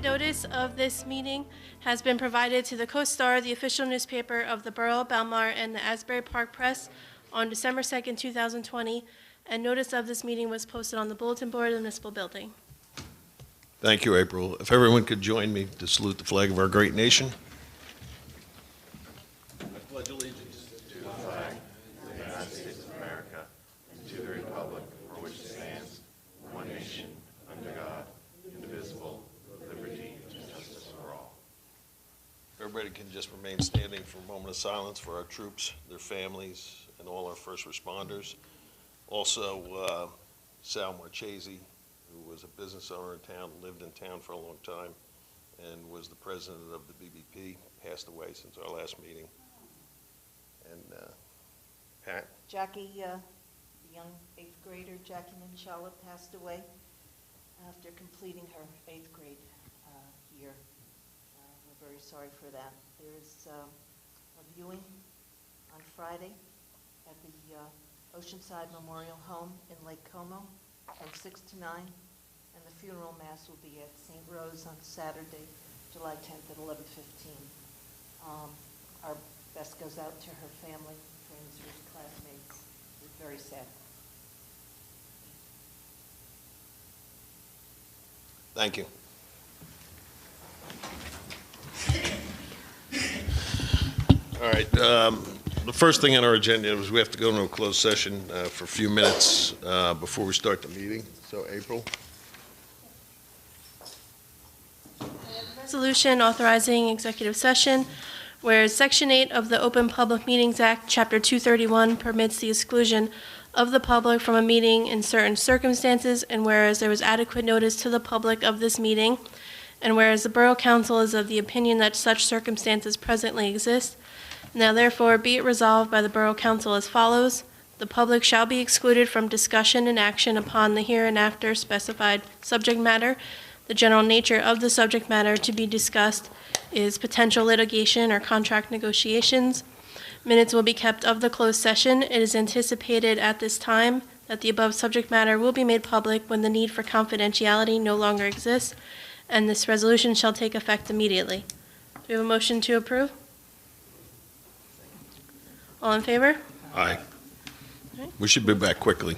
Adequate notice of this meeting has been provided to the Co-Star, the official newspaper of the Borough of Belmar, and the Asbury Park Press on December 2nd, 2020, and notice of this meeting was posted on the bulletin board of the municipal building. Thank you, April. If everyone could join me to salute the flag of our great nation. I pledge allegiance to the flag of the United States of America and to the republic for which it stands, one nation, under God, indivisible, with liberty and justice for all. Everybody can just remain standing for a moment of silence for our troops, their families, and all our first responders. Also, Sal Marchese, who was a business owner in town, lived in town for a long time, and was the president of the BBP, passed away since our last meeting. And Pat? Jackie, the young 8th grader, Jackie Ninchala, passed away after completing her 8th grade year. We're very sorry for that. There's a viewing on Friday at the Oceanside Memorial Home in Lake Como from 6 to 9, and the funeral mass will be at St. Rose on Saturday, July 10th at 11:15. Our best goes out to her family, friends, her classmates. We're very sad. Thank you. All right. The first thing on our agenda is we have to go into a closed session for a few minutes before we start the meeting. So, April. Resolution authorizing executive session, whereas Section 8 of the Open Public Meetings Act, Chapter 231, permits the exclusion of the public from a meeting in certain circumstances, and whereas there was adequate notice to the public of this meeting, and whereas the Borough Council is of the opinion that such circumstances presently exist, now therefore be it resolved by the Borough Council as follows. The public shall be excluded from discussion and action upon the hereinafter specified subject matter. The general nature of the subject matter to be discussed is potential litigation or contract negotiations. Minutes will be kept of the closed session. It is anticipated at this time that the above subject matter will be made public when the need for confidentiality no longer exists, and this resolution shall take effect immediately. Do we have a motion to approve? All in favor? Aye. We should be back quickly.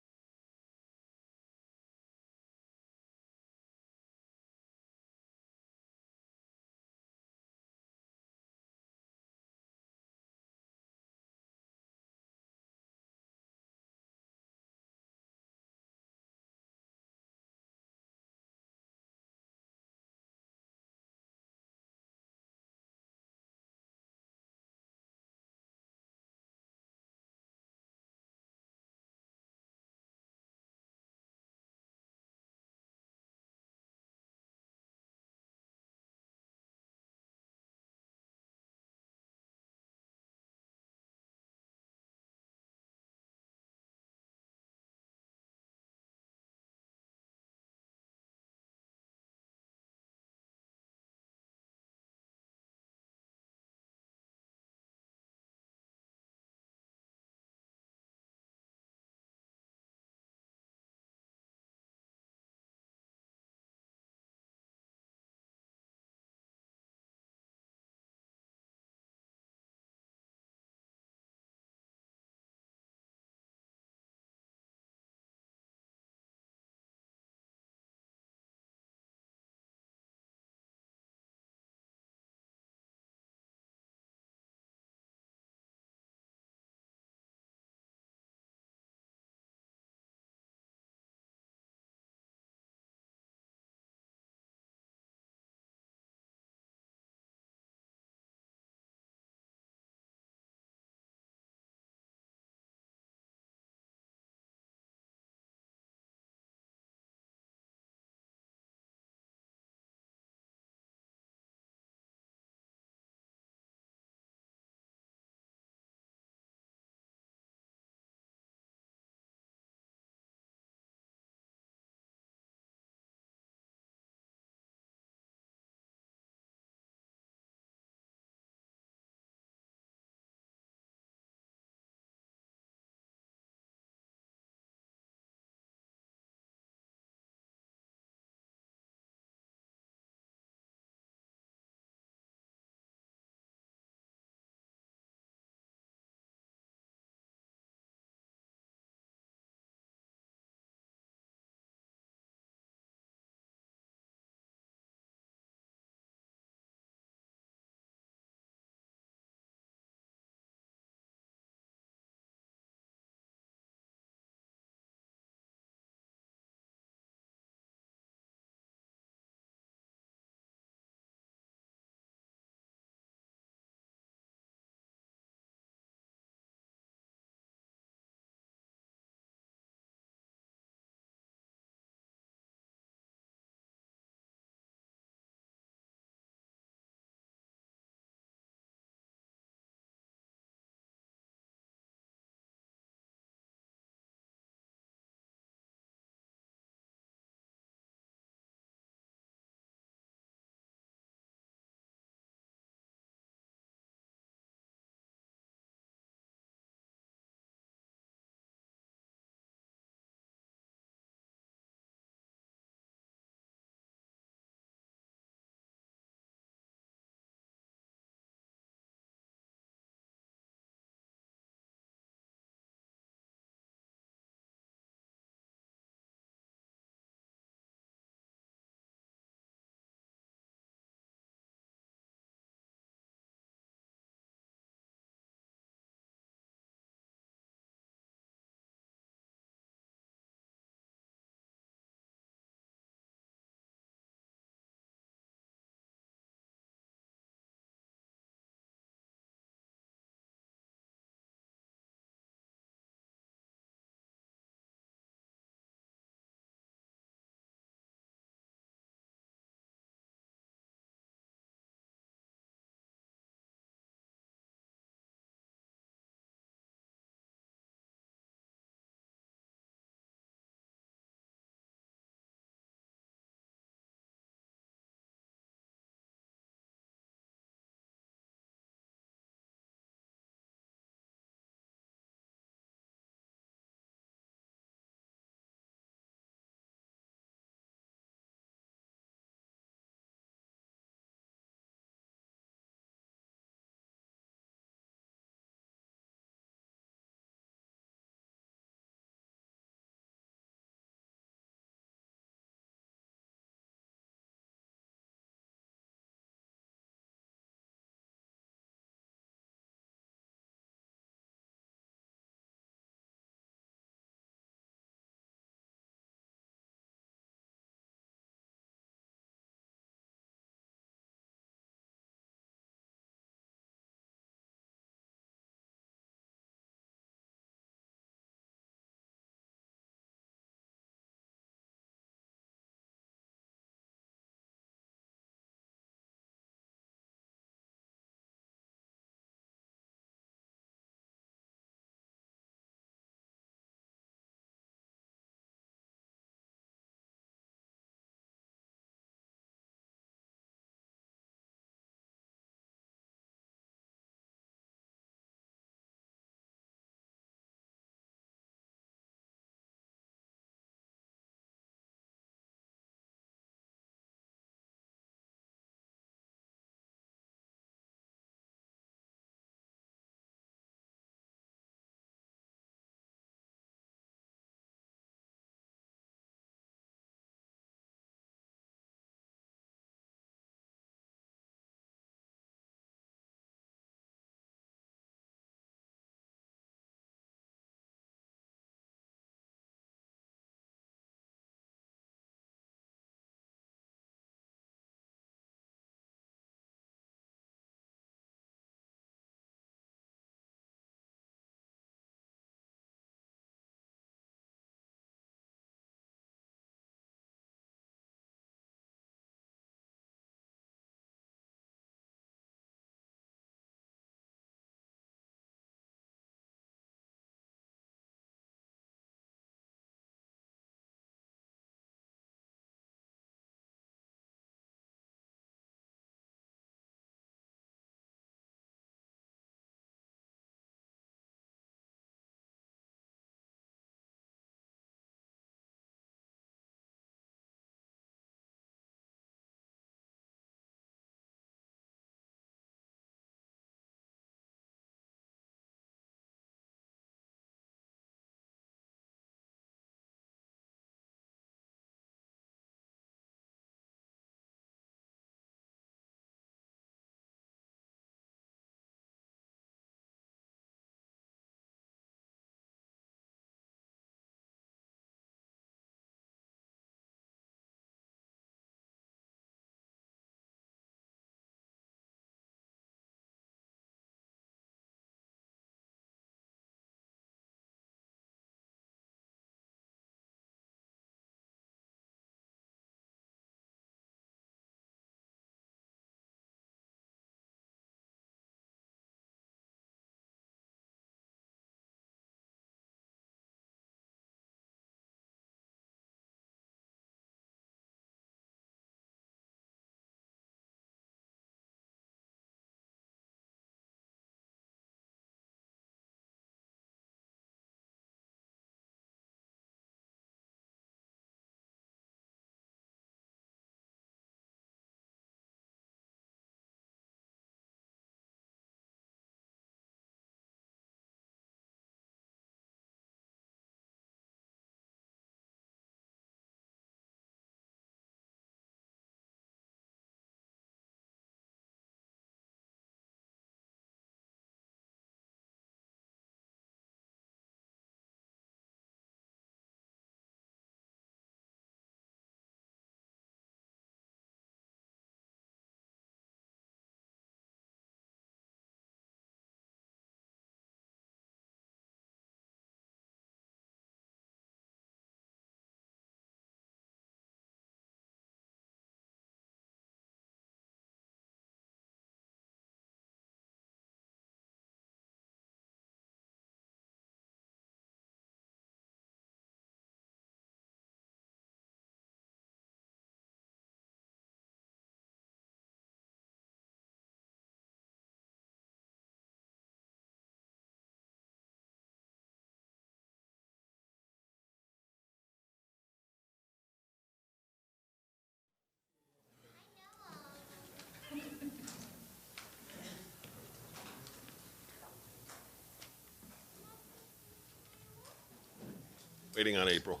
Waiting on April.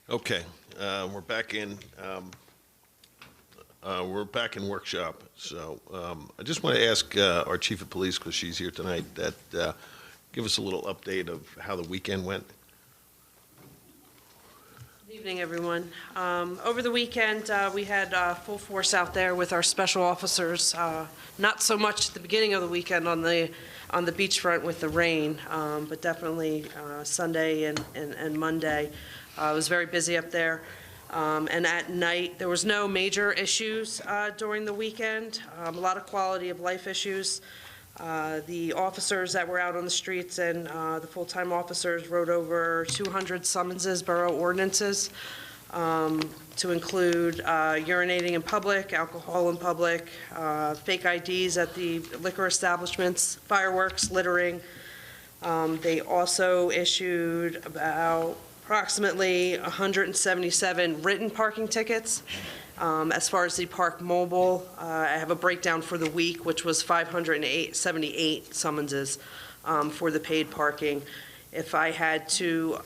Okay, we're back in workshop. So I just want to ask our chief of police, because she's here tonight, that give us a little update of how the weekend went. Good evening, everyone. Over the weekend, we had full force out there with our special officers. Not so much at the beginning of the weekend on the beachfront with the rain, but definitely Sunday and Monday. It was very busy up there. And at night, there was no major issues during the weekend. A lot of quality of life issues. The officers that were out on the streets and the full-time officers wrote over 200 summonses, borough ordinances, to include urinating in public, alcohol in public, fake IDs at the liquor establishments, fireworks, littering. They also issued approximately 177 written parking tickets. As far as the Park Mobile, I have a breakdown for the week, which was 578 summonses for the paid parking. If I had to,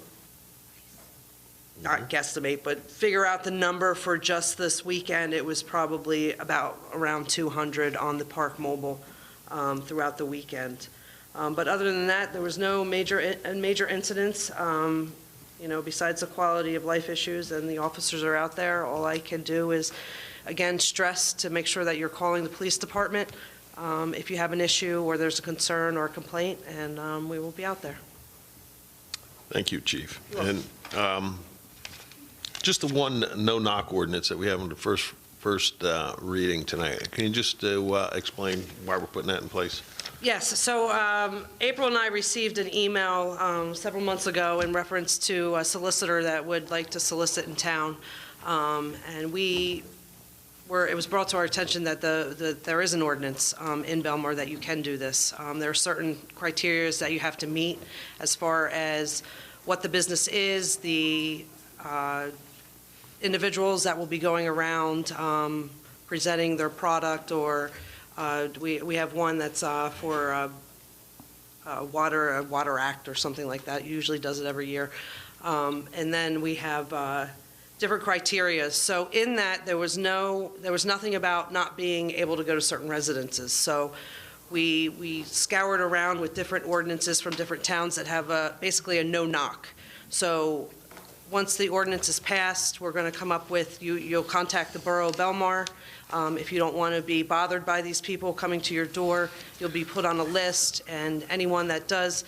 not guesstimate, but figure out the number for just this weekend, it was probably around 200 on the Park Mobile throughout the weekend. But other than that, there was no major incidents. Besides the quality of life issues, and the officers are out there, all I can do is, again, stress to make sure that you're calling the police department if you have an issue or there's a concern or a complaint, and we will be out there. Thank you, Chief. You're welcome. And just the one no-knock ordinance that we have on the first reading tonight. Can you just explain why we're putting that in place? Yes, so April and I received an email several months ago in reference to a solicitor that would like to solicit in town. And it was brought to our attention that there is an ordinance in Belmar that you can do this. There are certain criteria that you have to meet as far as what the business is, the individuals that will be going around presenting their product, or we have one that's for a Water Act or something like that. Usually does it every year. And then we have different criteria. So in that, there was nothing about not being able to go to certain residences. So we scoured around with different ordinances from different towns that have basically a no-knock. So once the ordinance is passed, we're going to come up with, you'll contact the Borough of Belmar. If you don't want to be bothered by these people coming to your door, you'll be put on a list, and anyone that does,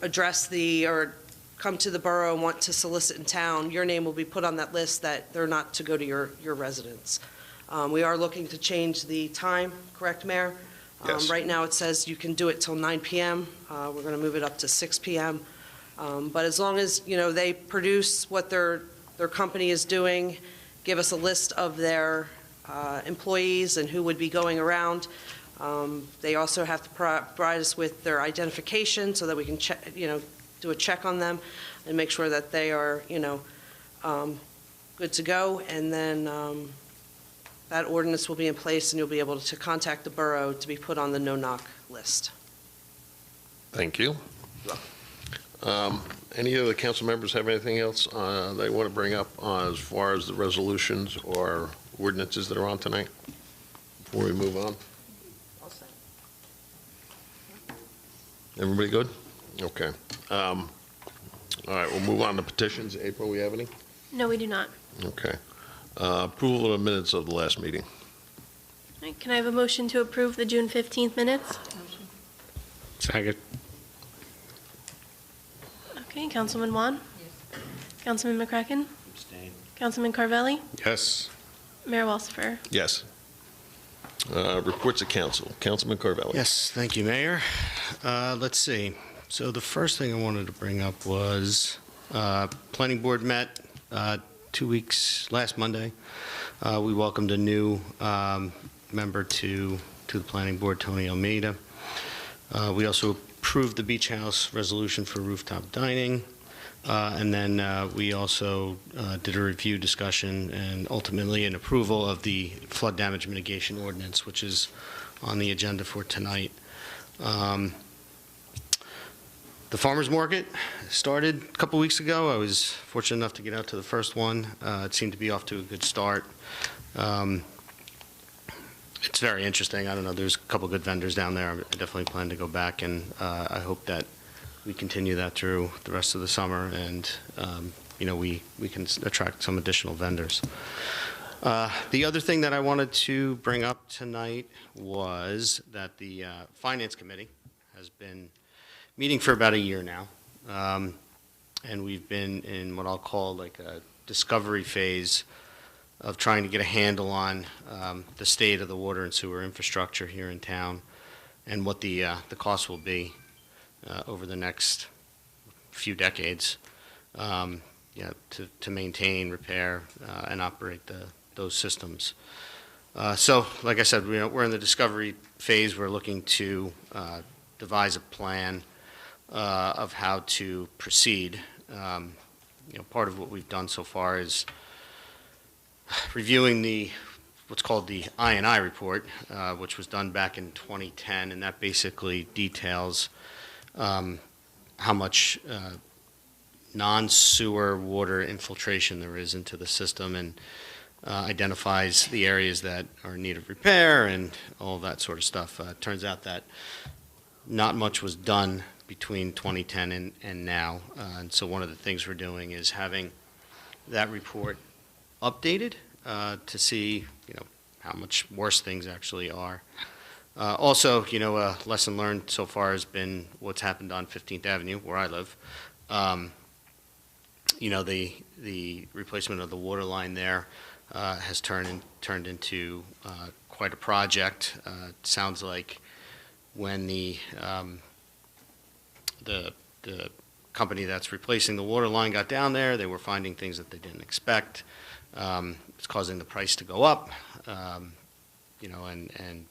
address or come to the borough and want to solicit in town, your name will be put on that list that they're not to go to your residence. We are looking to change the time, correct, Mayor? Yes. Right now it says you can do it till 9 p.m. We're going to move it up to 6 p.m. But as long as, they produce what their company is doing, give us a list of their employees and who would be going around. They also have to provide us with their identification so that we can check, do a check on them and make sure that they are, good to go. And then that ordinance will be in place, and you'll be able to contact the borough to be put on the no-knock list. Thank you. Any other council members have anything else they want to bring up as far as the resolutions or ordinances that are on tonight before we move on? Everybody good? Okay. All right, we'll move on to petitions. April, we have any? No, we do not. Okay. Approval of the minutes of the last meeting. All right, can I have a motion to approve the June 15th minutes? Second. Okay, Councilman Juan? Yes. Councilman McCracken? Abstain. Councilman Carvelli? Yes. Mayor Walsifer? Yes. Reports of council. Councilman Carvelli. Yes, thank you, Mayor. Let's see. So the first thing I wanted to bring up was Planning Board met 2 weeks, last Monday. We welcomed a new member to the Planning Board, Tony Almeida. We also approved the Beach House resolution for rooftop dining. And then we also did a review discussion and ultimately an approval of the flood damage mitigation ordinance, which is on the agenda for tonight. The farmers market started a couple weeks ago. I was fortunate enough to get out to the first one. It seemed to be off to a good start. It's very interesting. I don't know, there's a couple good vendors down there. I definitely plan to go back, and I hope that we continue that through the rest of the summer, and we can attract some additional vendors. The other thing that I wanted to bring up tonight was that the Finance Committee has been meeting for about a year now, and we've been in what I'll call like a discovery phase of trying to get a handle on the state of the water and sewer infrastructure here in town and what the cost will be over the next few decades to maintain, repair, and operate those systems. So, like I said, we're in the discovery phase. We're looking to devise a plan of how to proceed. Part of what we've done so far is reviewing what's called the I&I report, which was done back in 2010, and that basically details how much non-sewer water infiltration there is into the system, and identifies the areas that are in need of repair and all that sort of stuff. It turns out that not much was done between 2010 and now, and so one of the things we're doing is having that report updated to see how much worse things actually are. Also, a lesson learned so far has been what's happened on 15th Avenue, where I live. The replacement of the water line there has turned into quite a project. It sounds like when the company that's replacing the water line got down there, they were finding things that they didn't expect. It's causing the price to go up, and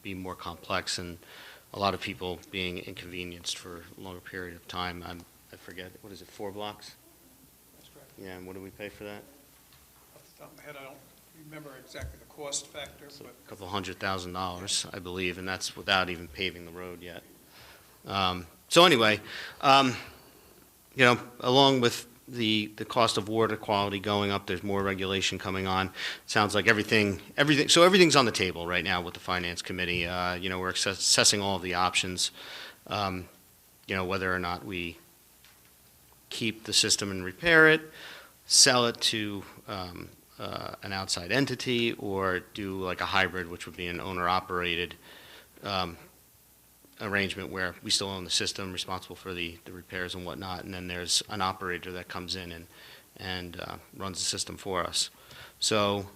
be more complex, and a lot of people being inconvenienced for a longer period of time. I forget, what is it, 4 blocks? That's correct. Yeah, and what do we pay for that? Off the top of my head, I don't remember exactly the cost factor, So but a couple $100,000, I believe, and that's without even paving the road yet. So anyway, along with the cost of water quality going up, there's more regulation coming on. Sounds like everything's on the table right now with the Finance Committee. We're assessing all of the options, whether or not we keep the system and repair it, sell it to an outside entity, or do like a hybrid, which would be an owner-operated arrangement where we still own the system, responsible for the repairs and whatnot, and then there's an operator that comes in and runs the system for us. So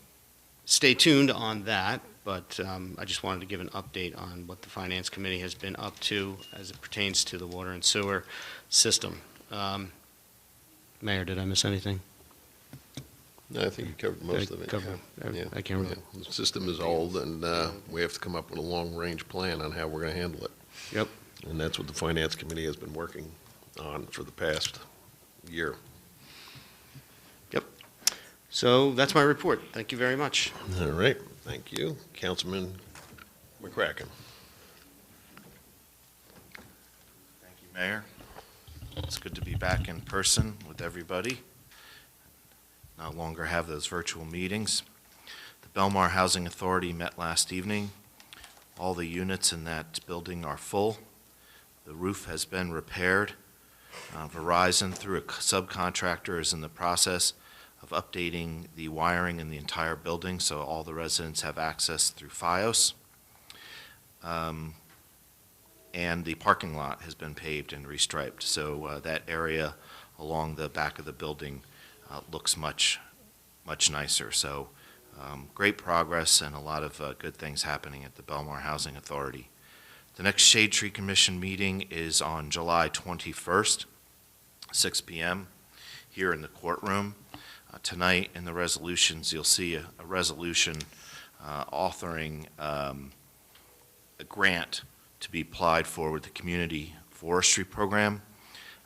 stay tuned on that, but I just wanted to give an update on what the Finance Committee has been up to as it pertains to the water and sewer system. Mayor, did I miss anything? No, I think you covered most of it. Yeah. I can't remember. The system is old, and we have to come up with a long-range plan on how we're going to handle it. Yep. And that's what the Finance Committee has been working on for the past year. Yep. So that's my report. Thank you very much. All right, thank you. Councilman McCracken. Thank you, Mayor. It's good to be back in person with everybody. No longer have those virtual meetings. The Belmar Housing Authority met last evening. All the units in that building are full. The roof has been repaired. Verizon, through a subcontractor, is in the process of updating the wiring in the entire building so all the residents have access through FiOS. And the parking lot has been paved and restriped, so that area along the back of the building looks much nicer. So great progress and a lot of good things happening at the Belmar Housing Authority. The next Shade Tree Commission meeting is on July 21st, 6 p.m. here in the courtroom. Tonight in the resolutions, you'll see a resolution authoring a grant to be applied for with the Community Forestry Program.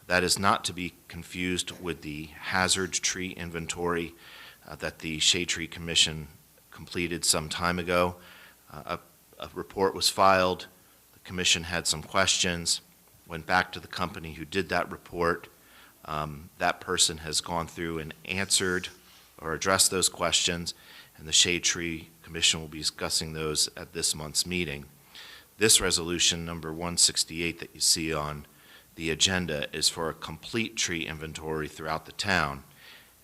That is not to be confused with the hazard tree inventory that the Shade Tree Commission completed some time ago. A report was filed. The commission had some questions, went back to the company who did that report. That person has gone through and answered or addressed those questions, and the Shade Tree Commission will be discussing those at this month's meeting. This resolution, number 168 that you see on the agenda, is for a complete tree inventory throughout the town.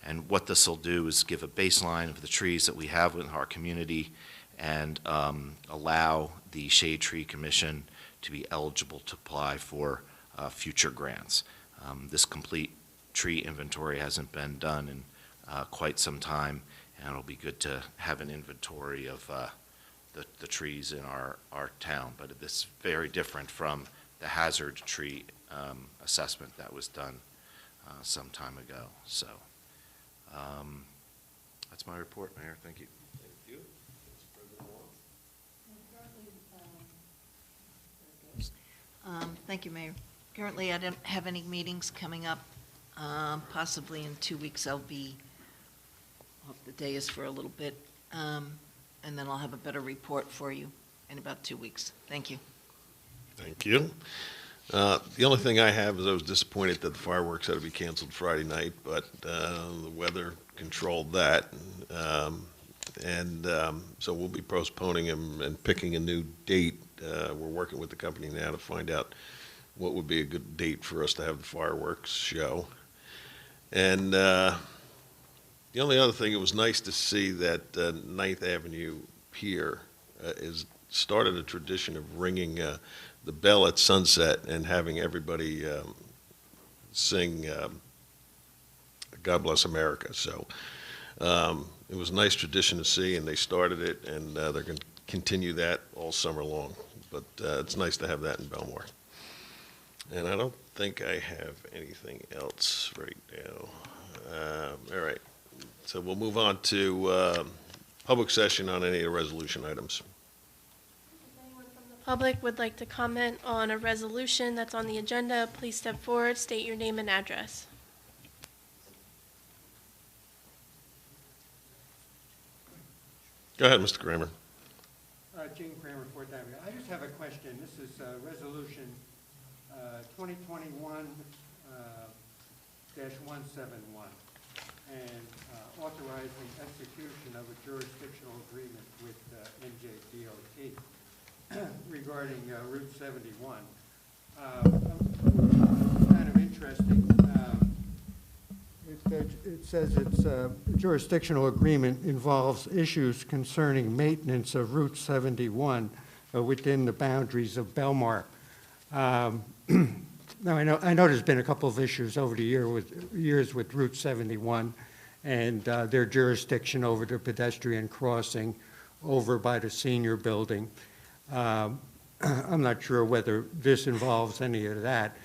And what this will do is give a baseline of the trees that we have in our community and allow the Shade Tree Commission to be eligible to apply for future grants. This complete tree inventory hasn't been done in quite some time, and it'll be good to have an inventory of the trees in our town. But this is very different from the hazard tree assessment that was done some time ago. So that's my report, Mayor. Thank you. Thank you. Vice President Wong. Thank you, Mayor. Currently, I don't have any meetings coming up. Possibly in 2 weeks, I hope the day is for a little bit, and then I'll have a better report for you in about 2 weeks. Thank you. Thank you. The only thing I have is I was disappointed that the fireworks had to be canceled Friday night, but the weather controlled that. So we'll be postponing them and picking a new date. We're working with the company now to find out what would be a good date for us to have the fireworks show. And the only other thing, it was nice to see that 9th Avenue Pier is started a tradition of ringing the bell at sunset and having everybody sing God Bless America. So it was a nice tradition to see, and they started it, and they're going to continue that all summer long. But it's nice to have that in Belmar. And I don't think I have anything else right now. All right. So we'll move on to public session on any of the resolution items. If anyone from the public would like to comment on a resolution that's on the agenda, please step forward, state your name and address. Go ahead, Mr. Kramer. Gene Kramer, 4th Avenue. I just have a question. This is Resolution 2021-171 and authorizing execution of a jurisdictional agreement with NJDOT regarding Route 71. Kind of interesting. It says it's a jurisdictional agreement involves issues concerning maintenance of Route 71 within the boundaries of Belmar. Now, I know there's been a couple of issues over the years with Route 71 and their jurisdiction over the pedestrian crossing over by the senior building. I'm not sure whether this involves any of that.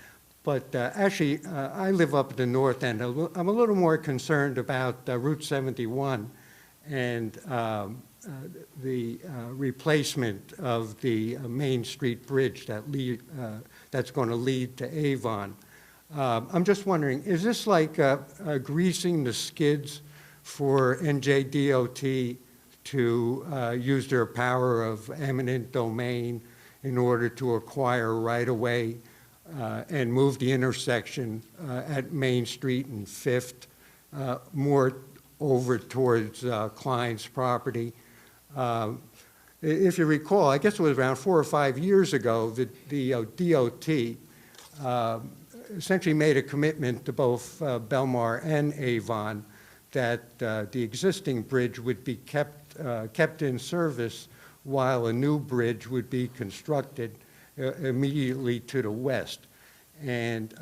But actually, I live up at the north end. I'm a little more concerned about Route 71 and the replacement of the Main Street Bridge that's going to lead to Avon. I'm just wondering, is this like greasing the skids for NJDOT to use their power of eminent domain in order to acquire right-of-way and move the intersection at Main Street and 5th more over towards Klein's property? If you recall, I guess it was around 4 or 5 years ago that the DOT essentially made a commitment to both Belmar and Avon that the existing bridge would be kept in service while a new bridge would be constructed immediately to the west. And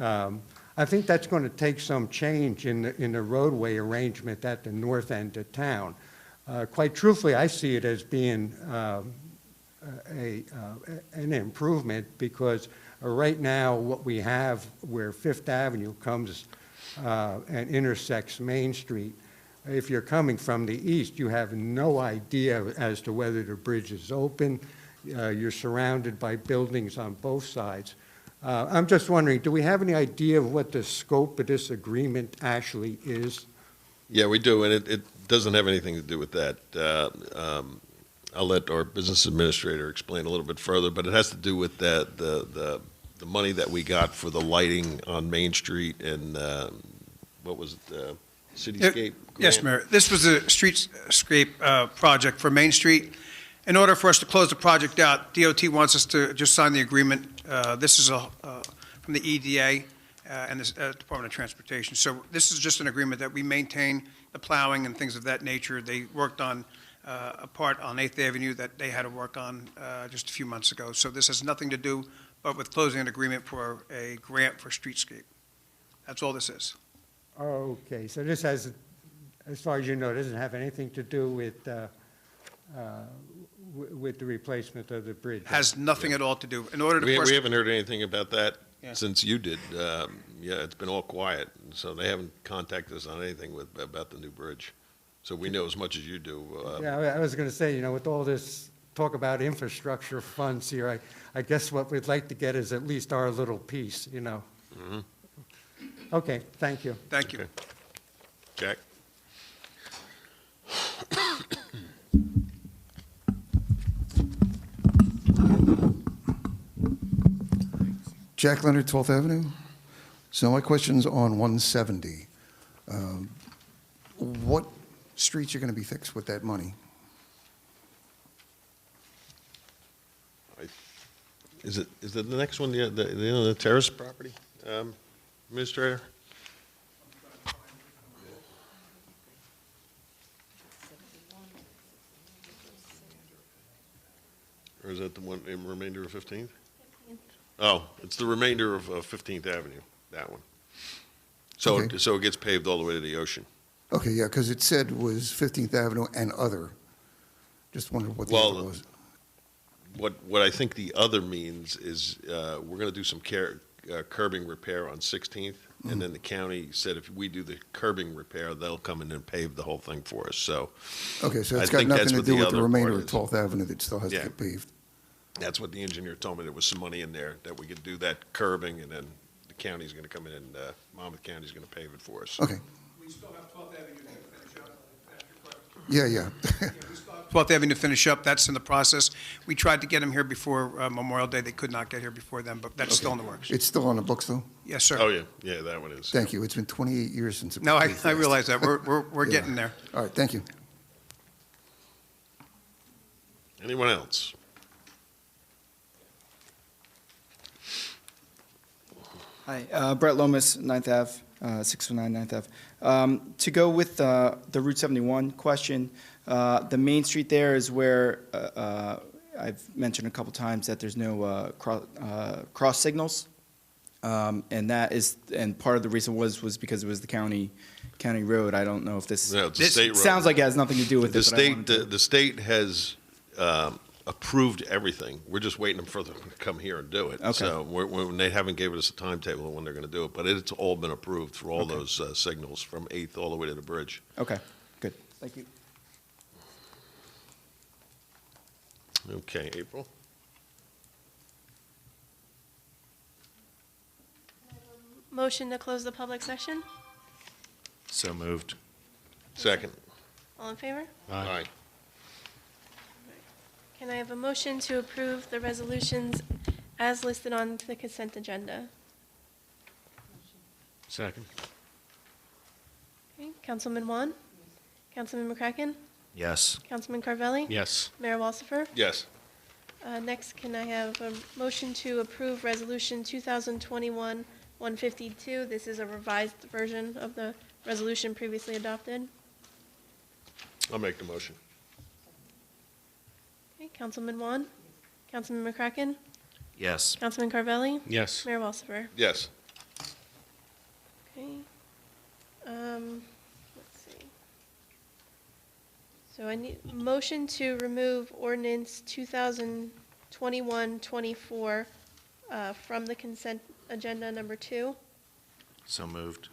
I think that's going to take some change in the roadway arrangement at the north end of town. Quite truthfully, I see it as being an improvement, because right now, what we have where Fifth Avenue comes and intersects Main Street, if you're coming from the east, you have no idea as to whether the bridge is open. You're surrounded by buildings on both sides. I'm just wondering, do we have any idea of what the scope of this agreement actually is? Yeah, we do, and it doesn't have anything to do with that. I'll let our business administrator explain a little bit further, but it has to do with the money that we got for the lighting on Main Street and, what was it, Cityscape? Yes, grant? Mayor. This was a streetscape project for Main Street. In order for us to close the project out, DOT wants us to just sign the agreement. This is from the EDA and the Department of Transportation. So this is just an agreement that we maintain the plowing and things of that nature. They worked on a part on 8th Avenue that they had to work on just a few months ago. So this has nothing to do but with closing an agreement for a grant for streetscape. That's all this is. Okay, so this has, as far as you know, doesn't have anything to do with the replacement of the bridge? Has nothing at all to do. In order to, We of course, haven't heard anything about that Yeah. since you did. Yeah, it's been all quiet, so they haven't contacted us on anything about the new bridge. So we know as much as you do. Yeah, I was going to say, with all this talk about infrastructure funds here, I guess what we'd like to get is at least our little piece, Mhm. Okay, thank you. thank you. Okay. Jack? Jack Leonard, 12th Avenue. So my question's on 170. What streets are going to be fixed with that money? Is it the next one, the terrace property, Administrator? Or is that the one in remainder of 15th? Oh, it's the remainder of 15th Avenue, that one. So, Okay. so it gets paved all the way to the ocean. Okay, yeah, because it said was 15th Avenue and other. Just wondered what the Well, other was. What I think the other means is, we're gonna do some curbing repair on 16th, and then the county said if we do the curbing repair, they'll come in and pave the whole thing for us, so Okay, so I it's got think nothing that's to what do the with the other remainder part of is. 12th Avenue that still has to Yeah. get paved. that's what the engineer told me, there was some money in there, that we could do that curbing, and then the county's gonna come in and, Monmouth County's gonna pave it for us. Okay, We still have 12th Avenue to finish up. yeah, yeah. 12th Avenue to finish up, that's in the process. We tried to get them here before Memorial Day. They could not get here before then, but that's still in the works. It's still on the books, though? Yes, sir. Oh, yeah, that one is. Thank you. It's been 28 years since it was No, I paved last. realize that. We're Yeah. getting there. All right, thank you. Anyone else? Hi, Brett Lomas, 9th Ave, 609 9th Ave. To go with the Route 71 question, the Main Street there is where I've mentioned a couple times that there's no cross signals. And part of the reason was because it was the county road. I don't know if this, No, it's a state road. sounds like it has nothing to do with The it. but I state, wanted to- the state has approved everything. We're just waiting for them to come here and do it. Okay. So they haven't given us a timetable of when they're going to do it, but it's all been approved for all Okay. those signals from 8th all the way to the bridge. Okay, good. Thank you. Okay, April? Motion to close the public session? So moved. Second. All in favor? Aye. Can I have a motion to approve the resolutions as listed on the consent agenda? Second. Okay, Councilman Juan? Councilman McCracken? Yes. Councilman Carvelli? Yes. Mayor Walsifer? Yes. Next, can I have a motion to approve Resolution 2021-152? This is a revised version of the resolution previously adopted. I'll make the motion. Okay, Councilman Juan? Councilman McCracken? Yes. Councilman Carvelli? Yes. Mayor Walsifer? Yes. Okay. Let's see. So I need a motion to remove ordinance 2021-24 from the consent agenda number 2. So moved.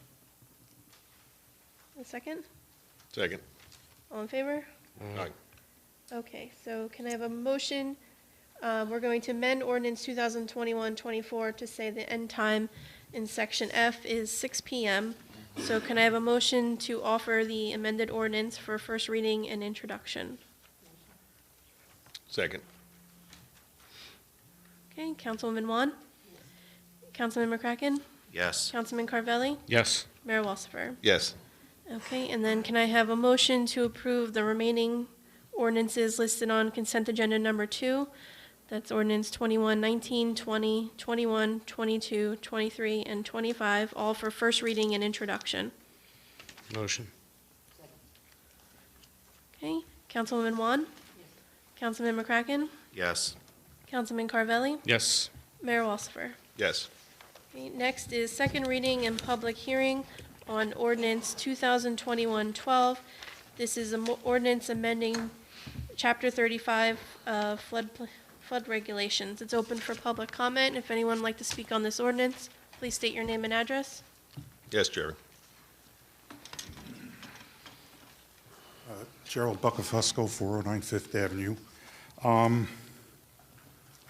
A second? Second. All in favor? Aye. Okay, so can I have a motion? We're going to amend ordinance 2021-24 to say the end time in section F is 6 p.m. So can I have a motion to offer the amended ordinance for first reading and introduction? Second. Okay, Councilwoman Juan? Councilman McCracken? Yes. Councilman Carvelli? Yes. Mayor Walsifer? Yes. Okay, and then can I have a motion to approve the remaining ordinances listed on consent agenda number 2? That's ordinance 21, 19, 20, 21, 22, 23, and 25, all for first reading and introduction. Motion. Okay, Councilwoman Juan? Councilman McCracken? Yes. Councilman Carvelli? Yes. Mayor Walsifer? Yes. Okay, next is second reading and public hearing on ordinance 2021-12. This is an ordinance amending Chapter 35 flood regulations. It's open for public comment. If anyone would like to speak on this ordinance, please state your name and address. Yes, Jerry. Gerald Buckafusco, 409 Fifth Avenue. I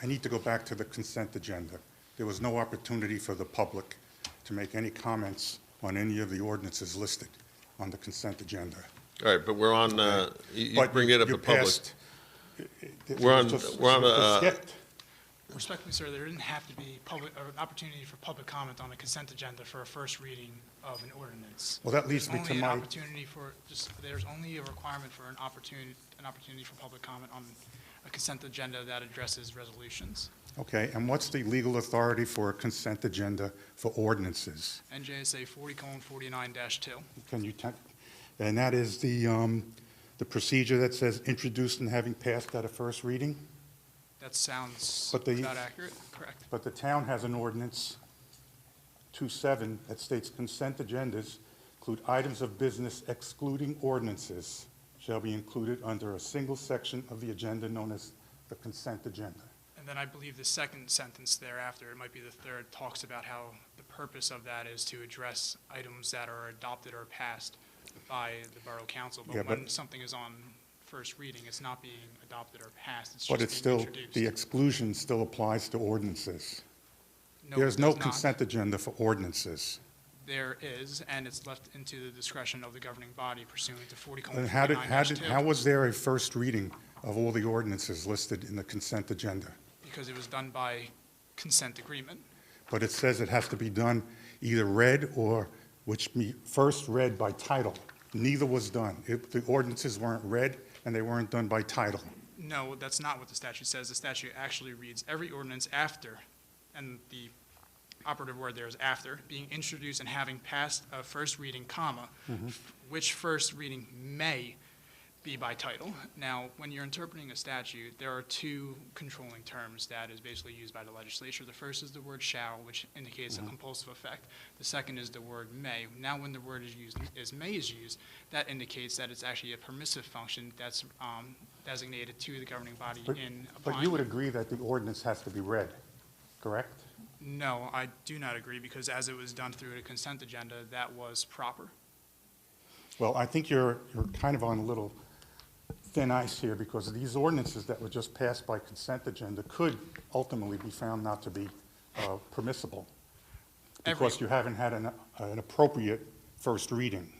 need to go back to the consent agenda. There was no opportunity for the public to make any comments on any of the ordinances listed on the consent agenda. All right, but we're on, you But bring it up you in public. passed- it We're on- was just- we're on, it was skipped. Respectfully, sir, there didn't have to be public, or an opportunity for public comment on a consent agenda for a first reading of an ordinance. Well, that leads There's me to only an my- opportunity for, there's only a requirement for an opportunity for public comment on a consent agenda that addresses resolutions. Okay, and what's the legal authority for a consent agenda for ordinances? NJSA 40:49-2. Can you, and that is the procedure that says introduced and having passed at a first reading? That sounds But the- about accurate, correct? But the town has an ordinance, 2.7, that states consent agendas include items of business excluding ordinances shall be included under a single section of the agenda known as the consent agenda. And then I believe the second sentence thereafter, it might be the third, talks about how the purpose of that is to address items that are adopted or passed by the Borough Council. Yeah, But when but- something is on first reading, it's not being adopted or passed, it's But just it's being still, introduced. the exclusion still applies to ordinances. No, There's it no does not. consent agenda for ordinances. There is, and it's left into the discretion of the governing body pursuant to 40:49-2. And how was there a first reading of all the ordinances listed in the consent agenda? Because it was done by consent agreement. But it says it has to be done either read or, first read by title. Neither was done. The ordinances weren't read, and they weren't done by title. No, that's not what the statute says. The statute actually reads every ordinance after, and the operative word there is after, being introduced and having passed a first reading, comma, which first reading may be by title. Now, when you're interpreting a statute, there are two controlling terms that is basically used by the legislature. The first is the word shall, which indicates a compulsive effect. The second is the word may. Now, when the word may is used, that indicates that it's actually a permissive function that's designated to the governing body in applying. But you would agree that the ordinance has to be read, correct? No, I do not agree, because as it was done through the consent agenda, that was proper. Well, I think you're kind of on a little thin ice here, because these ordinances that were just passed by consent agenda could ultimately be found not to be permissible, because you haven't had an appropriate first reading.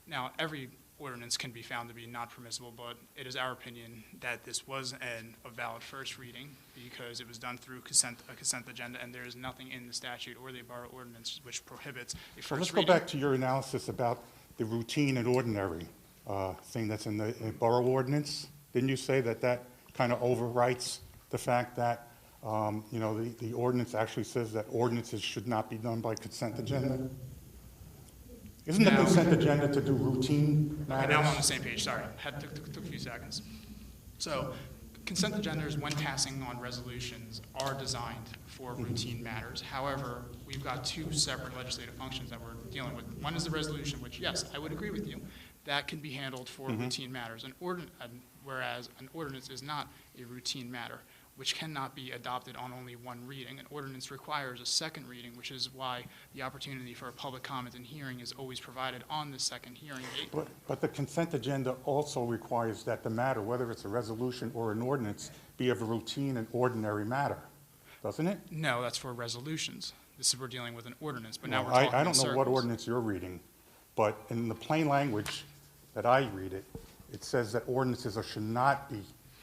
Now, every ordinance can be found to be not permissible, but it is our opinion that this was a valid first reading because it was done through a consent agenda, and there is nothing in the statute or the borough ordinance which prohibits a first So let's reading. go back to your analysis about the routine and ordinary thing that's in the borough ordinance. Didn't you say that that kind of overwrites the fact that, the ordinance actually says that ordinances should not be done by consent agenda? Isn't the Now- consent agenda to do routine Okay, now I'm on the matters? same page, sorry. Took a few seconds. So, consent agendas, when passing on resolutions, are designed for routine matters. However, we've got two separate legislative functions that we're dealing with. One is the resolution, which, yes, I would agree with you, that can be handled for routine matters. Whereas an ordinance is not a routine matter, which cannot be adopted on only one reading. An ordinance requires a second reading, which is why the opportunity for a public comment and hearing is always provided on the second hearing date. But the consent agenda also requires that the matter, whether it's a resolution or an ordinance, be of a routine and ordinary matter, doesn't it? No, that's for resolutions. This is, we're dealing with an ordinance, but now Well, we're talking I in don't know what circles. ordinance you're reading, but in the plain language that I read it, it says that ordinances should not be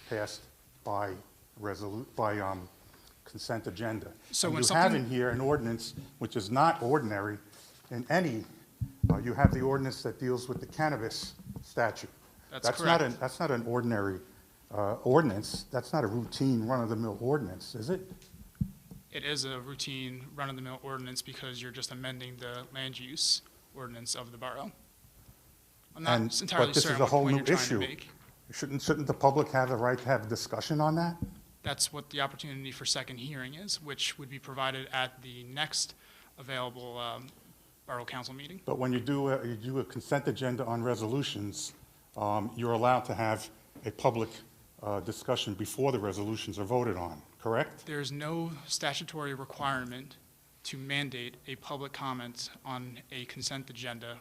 passed by consent agenda. So And when you have something- in here an ordinance which is not ordinary in any, you have the ordinance that deals with the cannabis statute. That's not correct. That's not an ordinary ordinance. That's not a routine run-of-the-mill ordinance, is it? It is a routine run-of-the-mill ordinance because you're just amending the land use ordinance of the borough. I'm not And- entirely But this certain is a what whole point new you're trying to issue. make. Shouldn't the public have the right to have a discussion on that? That's what the opportunity for second hearing is, which would be provided at the next available borough council meeting. But when you do a consent agenda on resolutions, you're allowed to have a public discussion before the resolutions are voted on, correct? There's no statutory requirement to mandate a public comment on a consent agenda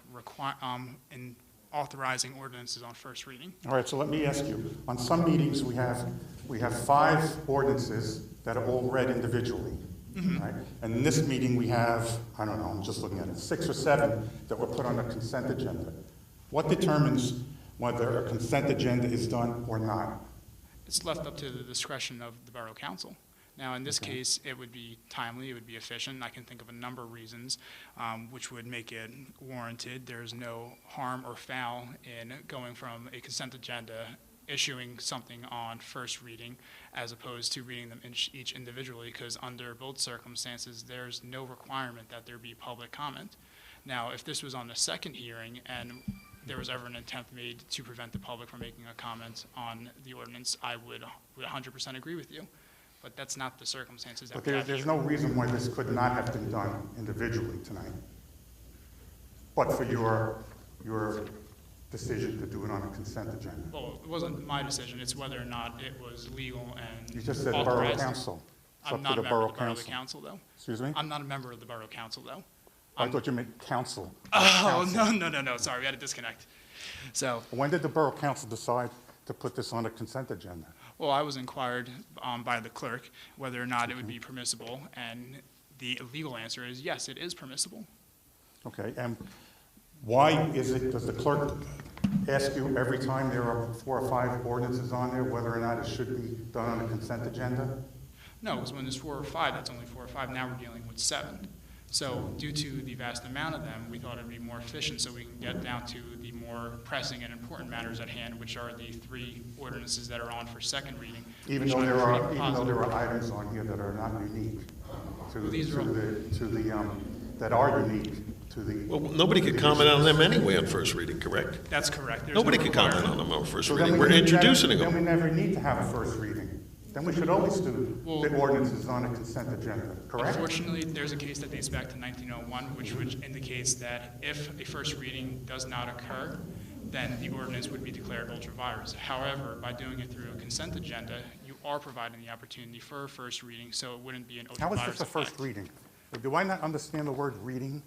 in authorizing ordinances on first reading. All right, so let me ask you, on some meetings, we have 5 ordinances that are all read individually, right? And in this meeting, we have, I don't know, I'm just looking at it, 6 or 7 that were put on the consent agenda. What determines whether a consent agenda is done or not? It's left up to the discretion of the borough council. Now, in this case, it would be timely, it would be efficient. I can think of a number of reasons which would make it warranted. There's no harm or foul in going from a consent agenda, issuing something on first reading, as opposed to reading them each individually, because under both circumstances, there's no requirement that there be public comment. Now, if this was on the second hearing and there was ever an attempt made to prevent the public from making a comment on the ordinance, I would 100% agree with you. But that's not the circumstances that But we have there's here. no reason why this could not have been done individually tonight, but for your decision to do it on a consent agenda. Well, it wasn't my decision, it's whether or not it was legal and You just said borough authorized. council. It's I'm up to not the a member borough of the borough council. council, though. Excuse me? I'm not a member of the borough council, though. I thought you meant council. Oh, no, sorry, we had a disconnect. So, When did the borough council decide to put this on a consent agenda? well, I was inquired by the clerk whether or not it would be permissible, and the legal answer is yes, it is permissible. Okay, and why is it, does the clerk ask you every time there are 4 or 5 ordinances on there, whether or not it should be done on a consent agenda? No, because when there's 4 or 5, that's only 4 or 5. Now we're dealing with 7. So due to the vast amount of them, we thought it'd be more efficient so we can get down to the more pressing and important matters at hand, which are the 3 ordinances that are on for second reading. Even which though I'm there pretty are, positive- items on here that are not unique These are all- that are unique to the. Well, nobody could comment on them anyway on first reading, correct? That's correct. There's Nobody no could comment requirement. on them on first So then reading. we We're never- introducing Then we them. never need to have a first reading. Then we should always do Well- the ordinances on a consent agenda, correct? Unfortunately, there's a case that dates back to 1901, which indicates that if a first reading does not occur, then the ordinance would be declared ultra-virus. However, by doing it through a consent agenda, you are providing the opportunity for a first reading, so it wouldn't be an How ultra-virus is this a first effect. reading? Do I not understand the word reading?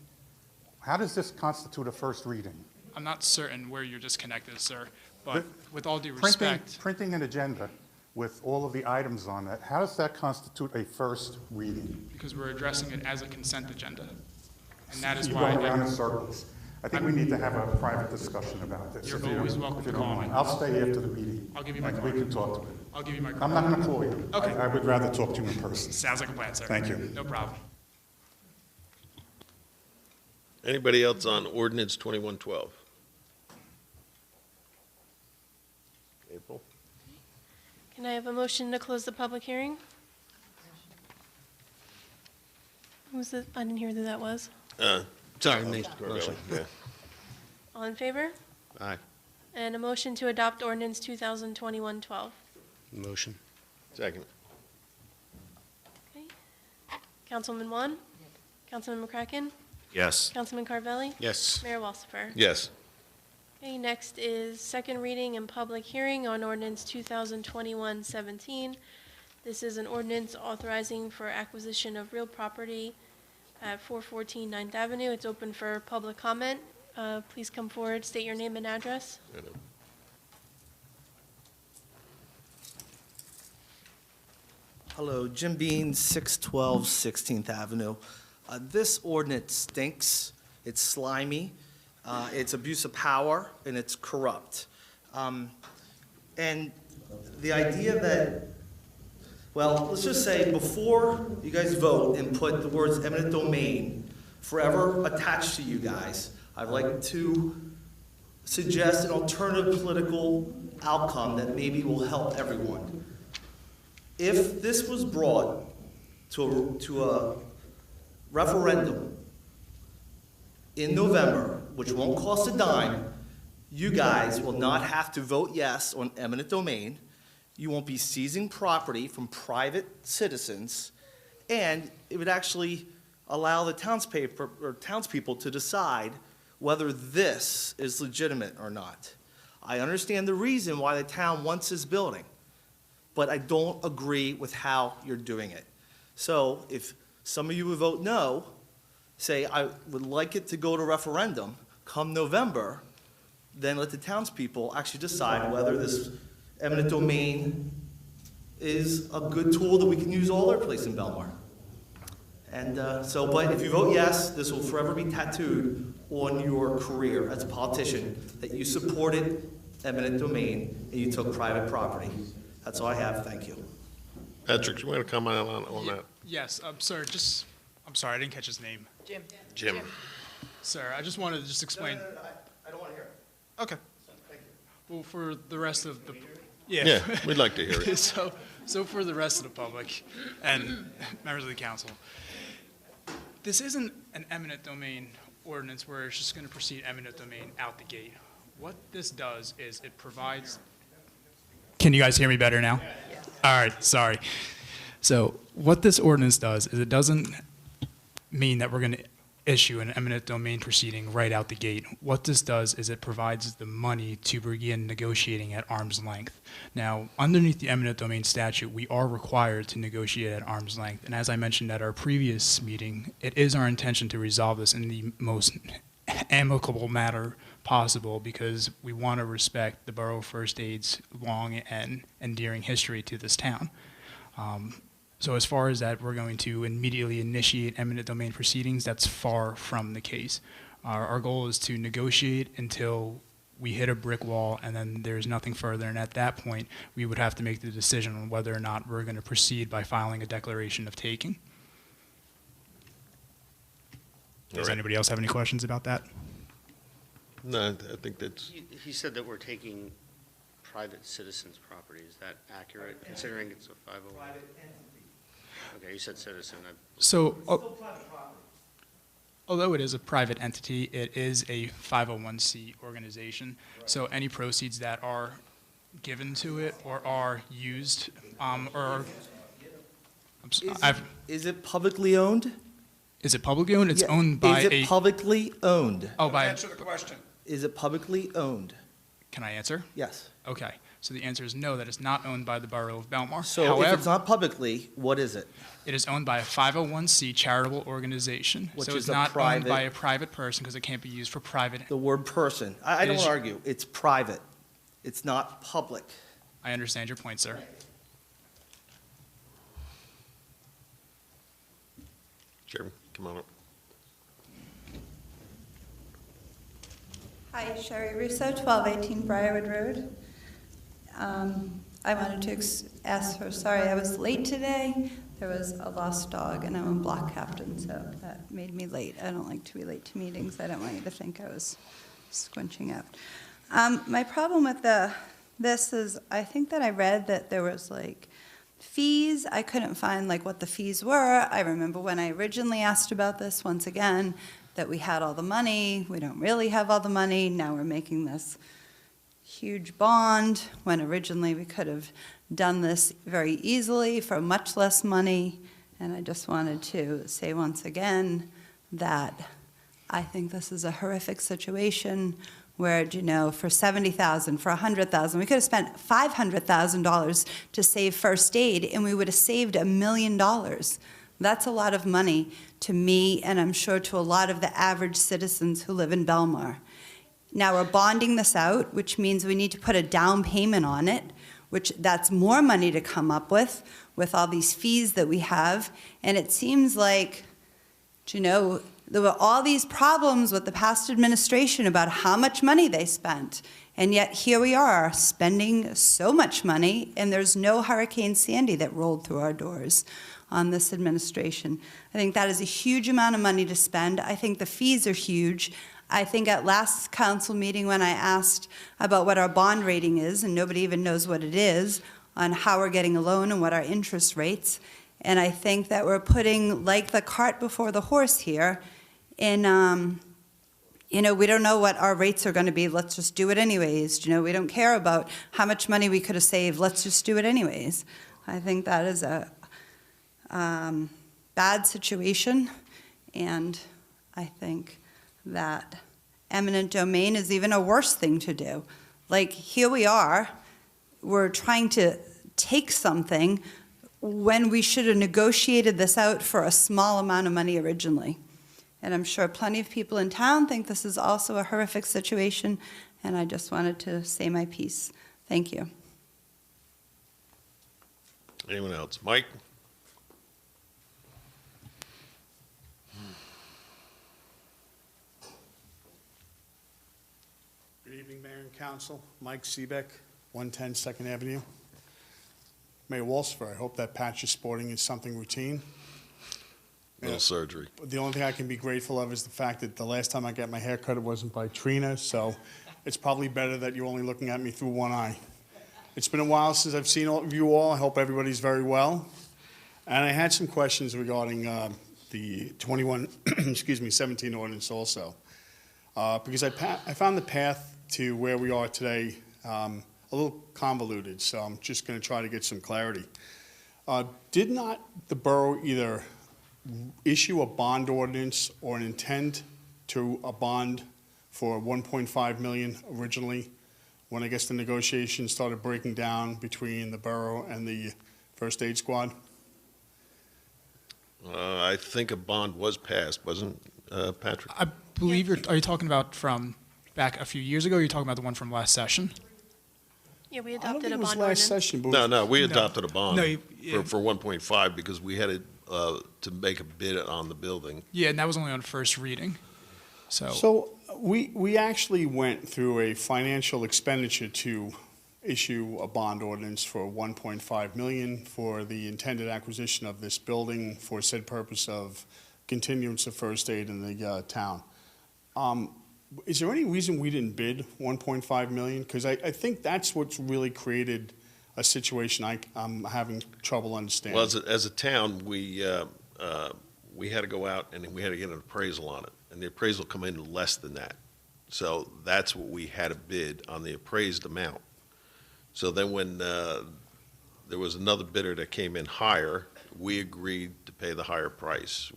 How does this constitute a first reading? I'm not certain where you're disconnected, sir, but The- with all due Printing, respect, printing an agenda with all of the items on it, how does that constitute a first reading? because we're addressing it as a consent agenda. And that is You're why, going around in circles. I think we need to have a private discussion about this. You're if you don't- always welcome if you to don't call mind. me. I'll stay after the meeting. I'll give you my and card. we can talk to it. I'll give you my I'm card. not going to call you. Okay. I would rather talk to you in person. Sounds like a plan, sir. Thank you. No problem. Anybody else on ordinance 2112? April? Can I have a motion to close the public hearing? Who was it? I didn't hear who that was. Sorry, Nate. Corbelli, yeah. All in favor? Aye. And a motion to adopt ordinance 2021-12. Motion. Second. Okay. Councilman Wan? Councilman McCracken? Yes. Councilman Carvelli? Yes. Mayor Walsifer? Yes. Okay, next is second reading and public hearing on ordinance 2021-17. This is an ordinance authorizing for acquisition of real property at 414 9th Avenue. It's open for public comment. Please come forward, state your name and address. Hello, Jim Bean, 612 16th Avenue. This ordinance stinks, it's slimy, it's abuse of power, and it's corrupt. And the idea that, well, let's just say before you guys vote and put the words eminent domain forever attached to you guys, I'd like to suggest an alternative political outcome that maybe will help everyone. If this was brought to a referendum in November, which won't cost a dime, you guys will not have to vote yes on eminent domain. You won't be seizing property from private citizens, and it would actually allow the townspeople to decide whether this is legitimate or not. I understand the reason why the town wants this building, but I don't agree with how you're doing it. So if some of you would vote no, say I would like it to go to referendum, come November, then let the townspeople actually decide whether this eminent domain is a good tool that we can use all over the place in Belmar. And but if you vote yes, this will forever be tattooed on your career as a politician, that you supported eminent domain and you took private property. That's all I have, thank you. Patrick, you want to comment on that? Yes, sir, I'm sorry, I didn't catch his name. Jim. Sir, I just wanted to just explain. I don't want to hear it. Okay. Thank you. Well, for the rest of the, Yeah, we'd like to hear it. So for the rest of the public and members of the council, this isn't an eminent domain ordinance where it's just going to proceed eminent domain out the gate. What this does is it provides. Can you guys hear me better now? Yeah. All right, sorry. So what this ordinance does is it doesn't mean that we're going to issue an eminent domain proceeding right out the gate. What this does is it provides the money to begin negotiating at arm's length. Now, underneath the eminent domain statute, we are required to negotiate at arm's length. And as I mentioned at our previous meeting, it is our intention to resolve this in the most amicable manner possible because we want to respect the Borough First Aid's long and endearing history to this town. So as far as that, we're going to immediately initiate eminent domain proceedings. That's far from the case. Our goal is to negotiate until we hit a brick wall, and then there's nothing further. And at that point, we would have to make the decision on whether or not we're going to proceed by filing a declaration of taking. Does anybody else have any questions about that? No, I think that's, He said that we're taking private citizens' property. Is that accurate, considering it's a 501? Private entity. Okay, you said citizen. So, Still private property. although it is a private entity, it is a 501c organization. So any proceeds that are given to it or are used, Is it publicly owned? is it publicly owned? It's Yeah. owned by Is it publicly owned? Answer the question. Is it publicly owned? Can I answer? Yes. Okay. So the answer is no, that it's not owned by the Borough of Belmar. So if However, it's not publicly, what is it? it is owned by a 501c charitable organization. Which So is it's a not owned private- by a private person because it can't be used for private. The word person. I It don't is- argue. It's private. It's not public. I understand your point, sir. Jeremy, come on up. Hi, Sherry Russo, 1218 Briarwood Road. I wanted to ask for, sorry, I was late today. There was a lost dog, and I'm a block captain, so that made me late. I don't like to be late to meetings. I don't want you to think I was squinching out. My problem with this is I think that I read that there was like fees. I couldn't find like what the fees were. I remember when I originally asked about this, once again, that we had all the money. We don't really have all the money. Now we're making this huge bond when originally we could have done this very easily for much less money. And I just wanted to say once again that I think this is a horrific situation where, for $70,000, for $100,000, we could have spent $500,000 to save first aid, and we would have saved $1 million. That's a lot of money to me, and I'm sure to a lot of the average citizens who live in Belmar. Now, we're bonding this out, which means we need to put a down payment on it, which that's more money to come up with all these fees that we have. And it seems like, there were all these problems with the past administration about how much money they spent. And yet here we are spending so much money, and there's no Hurricane Sandy that rolled through our doors on this administration. I think that is a huge amount of money to spend. I think the fees are huge. I think at last council meeting when I asked about what our bond rating is, and nobody even knows what it is, on how we're getting a loan and what our interest rates. And I think that we're putting like the cart before the horse here. And, we don't know what our rates are going to be. Let's just do it anyways. We don't care about how much money we could have saved. Let's just do it anyways. I think that is a bad situation. And I think that eminent domain is even a worse thing to do. Like, here we are, we're trying to take something when we should have negotiated this out for a small amount of money originally. And I'm sure plenty of people in town think this is also a horrific situation, and I just wanted to say my piece. Thank you. Anyone else? Mike? Good evening, Mayor and Council. Mike Seebeck, 110 2nd Avenue. Mayor Walsifer, I hope that patch you're sporting is something routine. No surgery. The only thing I can be grateful of is the fact that the last time I got my hair cut, it wasn't by Trina, so it's probably better that you're only looking at me through one eye. It's been a while since I've seen all of you all. I hope everybody's very well. And I had some questions regarding the 17 ordinance also. Because I found the path to where we are today a little convoluted, so I'm just going to try to get some clarity. Did not the borough either issue a bond ordinance or an intent to a bond for $1.5 million originally, when I guess the negotiations started breaking down between the borough and the first aid squad? I think a bond was passed, wasn't Patrick? I believe are you talking about from back a few years ago, or are you talking about the one from last session? Yeah, we I don't adopted think a it was bond last ordinance. session, but No, we adopted a bond No, yeah. for 1.5 because we had to make a bid on the building. Yeah, and that was only on first reading. So we actually went through a financial expenditure to issue a bond ordinance for $1.5 million for the intended acquisition of this building for said purpose of continuance of first aid in the town. Is there any reason we didn't bid $1.5 million? Because I think that's what's really created a situation I'm having trouble understanding. Well, as a town, we had to go out and we had to get an appraisal on it, and the appraisal come in less than that. So that's what we had to bid on, the appraised amount. So then when there was another bidder that came in higher, we agreed to pay the higher price.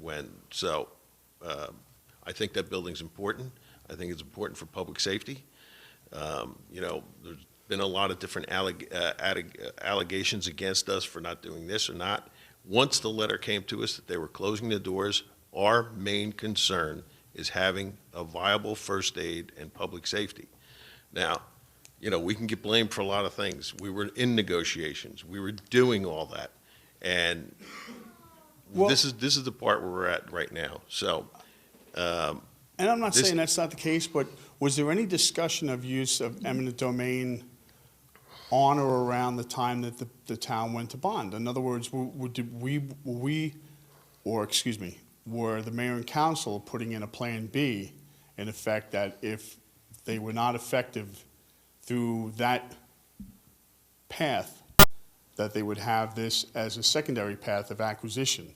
I think that building's important. I think it's important for public safety. There's been a lot of different allegations against us for not doing this or not. Once the letter came to us that they were closing the doors, our main concern is having a viable first aid and public safety. Now, we can get blamed for a lot of things. We were in negotiations. We were doing all that. And this is the part where we're at right now. So, and I'm not saying that's not the case, but was there any discussion of use of eminent domain on or around the time that the town went to bond? In other words, were the mayor and council putting in a plan B in effect that if they were not effective through that path, that they would have this as a secondary path of acquisition?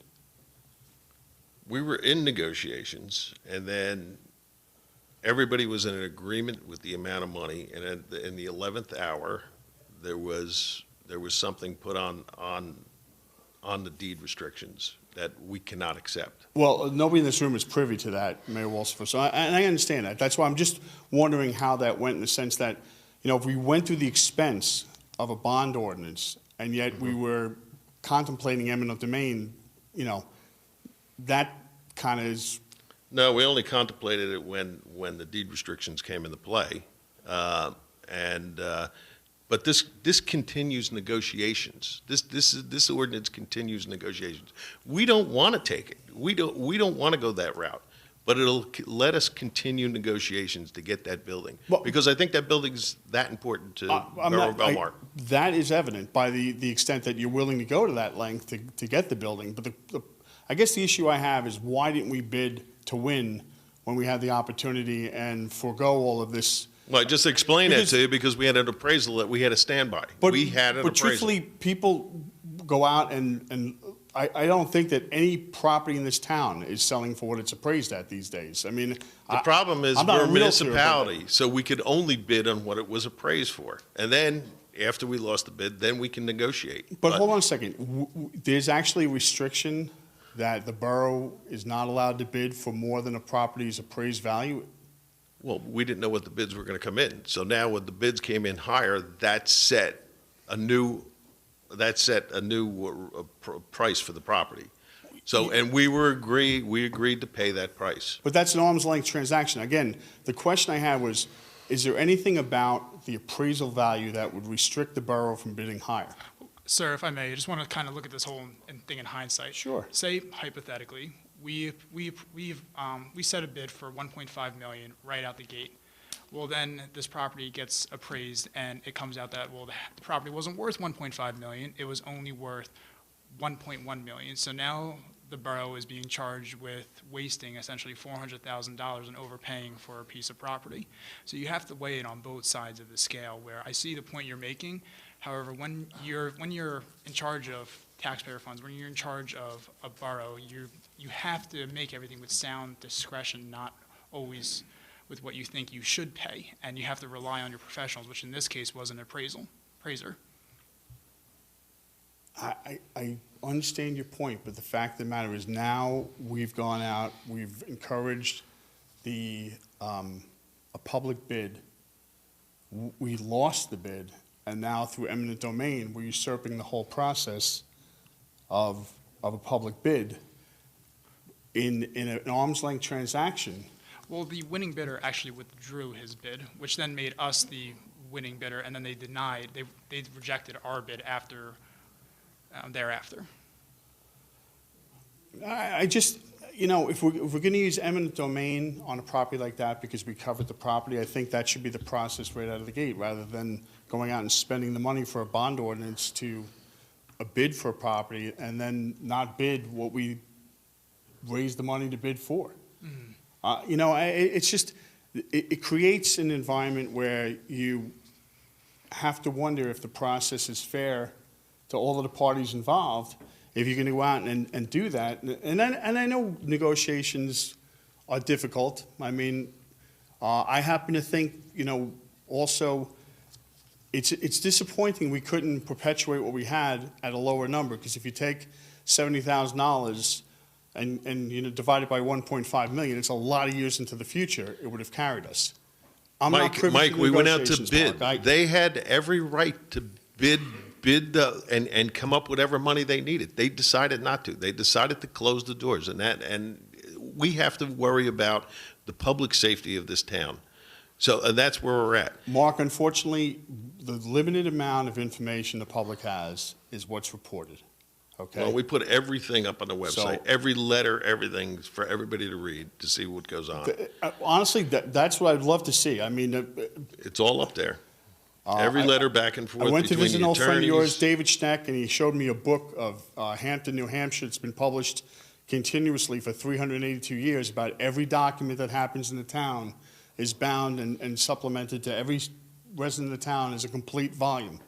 we were in negotiations, and then everybody was in an agreement with the amount of money, and in the 11th hour, there was something put on the deed restrictions, that we cannot accept. Well, nobody in this room is privy to that, Mayor Walsifer, so I understand that. That's why I'm just wondering how that went, in the sense that, you know, if we went through the expense of a bond ordinance, and yet we were contemplating eminent domain, you know, that kind of is... No, we only contemplated it when the deed restrictions came into play. But this continues negotiations. This ordinance continues negotiations. We don't want to take it. We don't want to go that route. But it'll let us continue negotiations to get that building. Well, because I think that building's that important to Borough of Belmar. That is evident by the extent that you're willing to go to that length to get the building. But I guess the issue I have is, why didn't we bid to win when we had the opportunity and forego all of this? Well, I just explained that to you because we had an appraisal that we had to stand by. We had an appraisal. But truthfully, people go out and I don't think that any property in this town is selling for what it's appraised at these days. I mean, the problem is we're a municipality, so we could only bid on what it was appraised for. And then, after we lost the bid, then we can negotiate. But hold on a second. There's actually a restriction that the borough is not allowed to bid for more than a property's appraised value? Well, we didn't know what the bids were going to come in. So now when the bids came in higher, that set a new price for the property. So, and we agreed to pay that price. But that's an arm's length transaction. Again, the question I had was, is there anything about the appraisal value that would restrict the borough from bidding higher? Sir, if I may, I just want to kind of look at this whole thing in hindsight. Sure. Say, hypothetically, we set a bid for 1.5 million right out the gate. Well, then this property gets appraised, and it comes out that, well, the property wasn't worth 1.5 million. It was only worth 1.1 million. So now the borough is being charged with wasting essentially $400,000 and overpaying for a piece of property. So you have to weigh it on both sides of the scale, where I see the point you're making. However, when you're in charge of taxpayer funds, when you're in charge of a borough, you have to make everything with sound discretion, not always with what you think you should pay, and you have to rely on your professionals, which in this case was an appraiser. I understand your point, but the fact of the matter is, now we've gone out, we've encouraged a public bid. We lost the bid, and now through eminent domain, we're usurping the whole process of a public bid in an arm's length transaction. Well, the winning bidder actually withdrew his bid, which then made us the winning bidder, and then they rejected our bid thereafter. I just, you know, if we're going to use eminent domain on a property like that because we covered the property, I think that should be the process right out of the gate, rather than going out and spending the money for a bond ordinance to a bid for a property and then not bid what we raised the money to bid for. Mm-hmm. You know, it's just, it creates an environment where you have to wonder if the process is fair to all of the parties involved, if you're going to go out and do that. And I know negotiations are difficult. I mean, I happen to think, you know, also, it's disappointing we couldn't perpetuate what we had at a lower number, because if you take $70,000 and you know, divide it by 1.5 million, it's a lot of years into the future it would have carried us. Mike, we went out to bid. They had every right to bid and come up with whatever money they needed. They decided not to. They decided to close the doors, and we have to worry about the public safety of this town. So that's where we're at. Mark, unfortunately, the limited amount of information the public has is what's reported. Okay. Well, we put everything up on the website, So, every letter, everything for everybody to read, to see what goes on. Honestly, that's what I'd love to see. I mean, It's all up there. Every letter back and forth I went to between visit the an old friend of attorneys. yours, David Schneck, and he showed me a book of Hampton, New Hampshire. It's been published continuously for 382 years about every document that happens in the town is bound and supplemented to every resident of the town as a complete volume.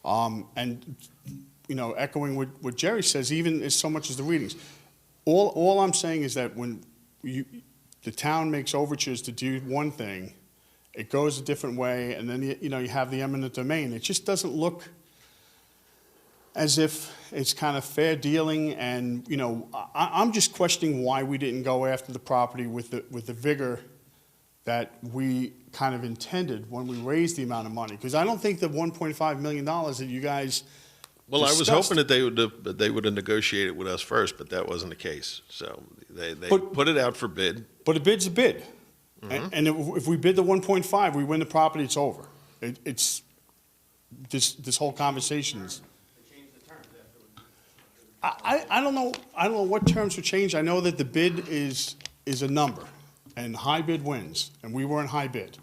And, you know, echoing what Jerry says, even as so much as the readings. All I'm saying is that when the town makes overtures to do one thing, it goes a different way, and then you have the eminent domain. It just doesn't look as if it's kind of fair dealing, and, you know, I'm just questioning why we didn't go after the property with the vigor that we kind of intended when we raised the amount of money, because I don't think the $1.5 million that you guys Well, I was discussed- hoping that they would have negotiated with us first, but that wasn't the case. So they But- put it out for bid. But a bid's a bid. Mhm. And if we bid the 1.5, we win the property, it's over. It's, this whole conversation is. I don't know what terms were changed. I know that the bid is a number, and high bid wins, and we weren't high bid.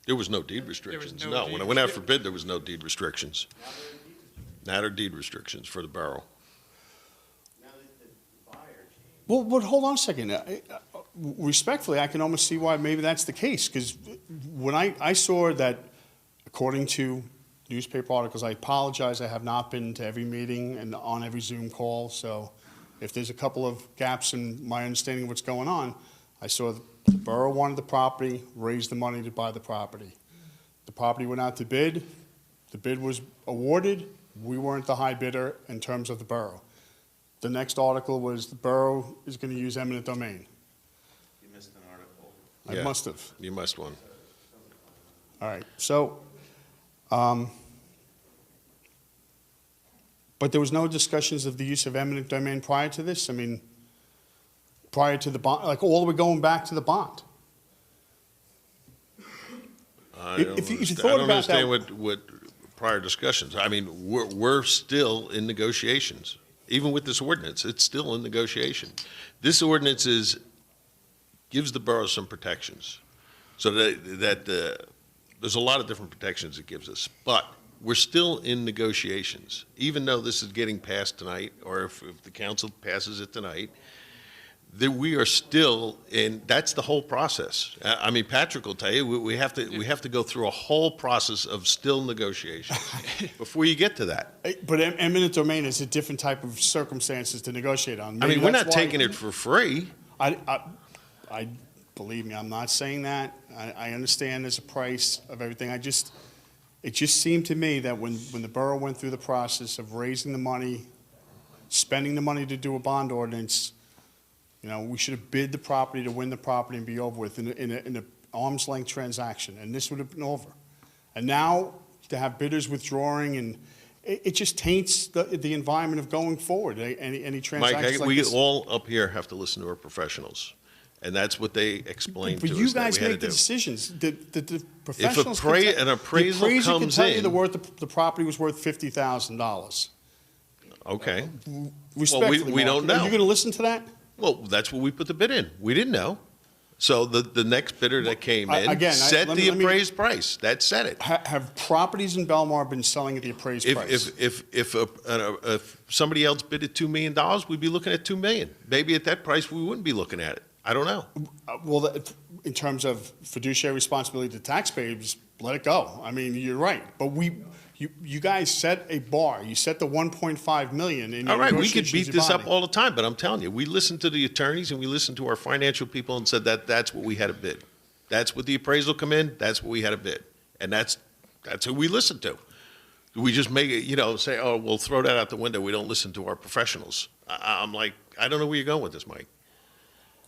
There was no deed restrictions. no No, deed when I went out for bid, there was no deed restrictions. Now there are deed restrictions for the borough. Well, but hold on a second. Respectfully, I can almost see why maybe that's the case, because when I saw that, according to newspaper articles, I apologize, I have not been to every meeting and on every Zoom call, so if there's a couple of gaps in my understanding of what's going on, I saw the borough wanted the property, raised the money to buy the property. The property went out to bid, the bid was awarded, we weren't the high bidder in terms of the borough. The next article was the borough is going to use eminent domain. You missed an article. I Yeah. must have. You must one. All right, so, but there was no discussions of the use of eminent domain prior to this? I mean, prior to the bond, like all the way going back to the bond? I don't If you understand- thought I don't about that- understand what prior discussions. I mean, we're still in negotiations. Even with this ordinance, it's still in negotiation. This ordinance gives the borough some protections. So that there's a lot of different protections it gives us. But we're still in negotiations. Even though this is getting passed tonight, or if the council passes it tonight, that we are still in, that's the whole process. I mean, Patrick will tell you, we have to go through a whole process of still negotiations before you get to that. But eminent domain is a different type of circumstances to negotiate on. I Maybe mean, we're that's not why- taking it for free. I believe me, I'm not saying that. I understand there's a price of everything. It just seemed to me that when the borough went through the process of raising the money, spending the money to do a bond ordinance, you know, we should have bid the property to win the property and be over with in an arm's length transaction, and this would have been over. And now to have bidders withdrawing, and it just taints the environment of going forward, any transactions Mike, like we this. all up here have to listen to our professionals, and that's what they explained to But us you that guys we had make to the do. decisions. The professionals. can an appraisal the appraiser comes can tell you in- the property was worth $50,000. Okay. Respectfully, we don't Mark, know. Are you going to listen to that? Well, that's what we put the bid in. We didn't know. So the next bidder that came in Again, set let the me- appraised price. That set it. Have properties in Belmar been selling at the appraised price? If somebody else bid at $2 million, we'd be looking at $2 million. Maybe at that price, we wouldn't be looking at it. I don't know. Well, in terms of fiduciary responsibility to taxpayers, let it go. I mean, you're right. But you guys set a bar. You set the 1.5 million in your All right, we could negotiations beat with this up bonding. all the time, but I'm telling you, we listened to the attorneys and we listened to our financial people and said that's what we had to bid. That's what the appraisal come in, that's what we had to bid. And that's who we listened to. We just make it, say, oh, we'll throw that out the window. We don't listen to our professionals. I'm like, I don't know where you're going with this, Mike.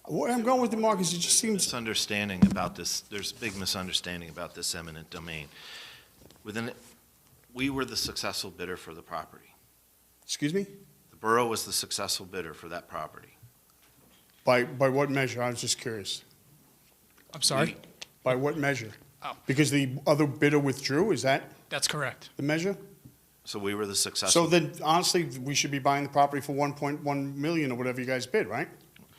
Where I'm going with the Mark is it just seems. Misunderstanding about this, there's a big misunderstanding about this eminent domain. We were the successful bidder for the property. Excuse me? The borough was the successful bidder for that property. By what measure? I was just curious. I'm sorry? By what measure? Oh. Because the other bidder withdrew, is that That's correct. the measure? So we were the successful. So then, honestly, we should be buying the property for 1.1 million or whatever you guys bid, right?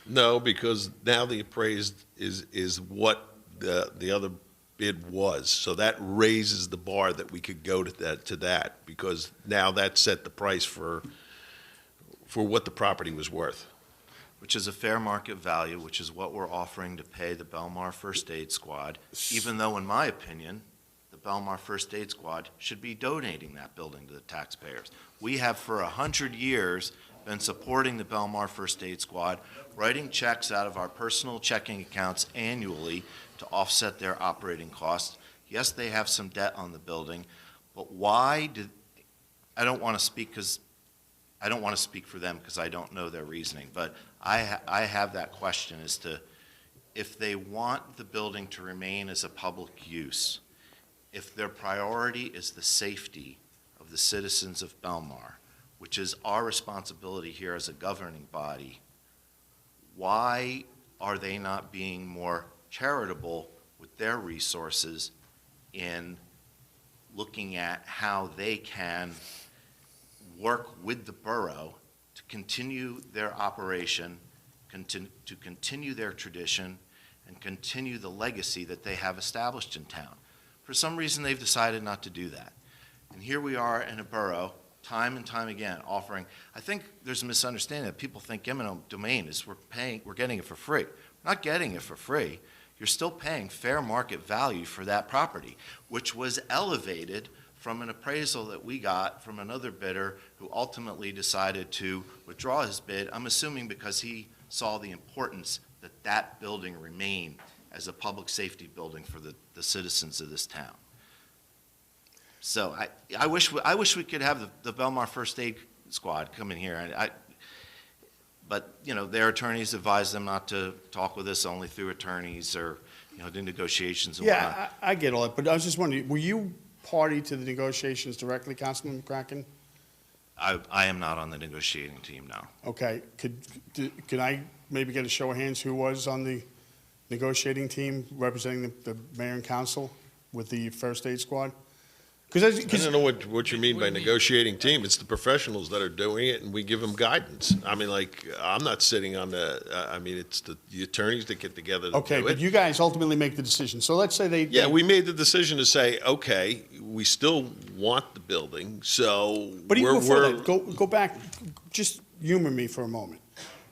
No, because now the appraised is what the other bid was. So that raises the bar that we could go to that, because now that set the price for what the property was worth. Which is a fair market value, which is what we're offering to pay the Belmar First Aid Squad, even though, in my opinion, the Belmar First Aid Squad should be donating that building to the taxpayers. We have for 100 years been supporting the Belmar First Aid Squad, writing checks out of our personal checking accounts annually to offset their operating costs. Yes, they have some debt on the building, but why did, I don't want to speak for them because I don't know their reasoning, but I have that question as to if they want the building to remain as a public use, if their priority is the safety of the citizens of Belmar, which is our responsibility here as a governing body, why are they not being more charitable with their resources in looking at how they can work with the borough to continue their operation, to continue their tradition, and continue the legacy that they have established in town? For some reason, they've decided not to do that. And here we are in a borough, time and time again, offering, I think there's a misunderstanding that people think eminent domain is we're getting it for free. We're not getting it for free. You're still paying fair market value for that property, which was elevated from an appraisal that we got from another bidder who ultimately decided to withdraw his bid, I'm assuming because he saw the importance that that building remain as a public safety building for the citizens of this town. So I wish we could have the Belmar First Aid Squad come in here. But, you know, their attorneys advise them not to talk with us, only through attorneys or, you know, do negotiations and whatnot. Yeah, I get all that, but I was just wondering, were you party to the negotiations directly, Councilman McCracken? I am not on the negotiating team now. Okay, could I maybe get a show of hands who was on the negotiating team representing the mayor and council with the first aid squad? I don't know what you mean by negotiating team. It's the professionals that are doing it, and we give them guidance. I mean, like, I'm not sitting on it's the attorneys that get together to do it. Okay, but you guys ultimately make the decision. So let's say they... Yeah, we made the decision to say, okay, we still want the building, so But even before that, go back, just humor me for a moment.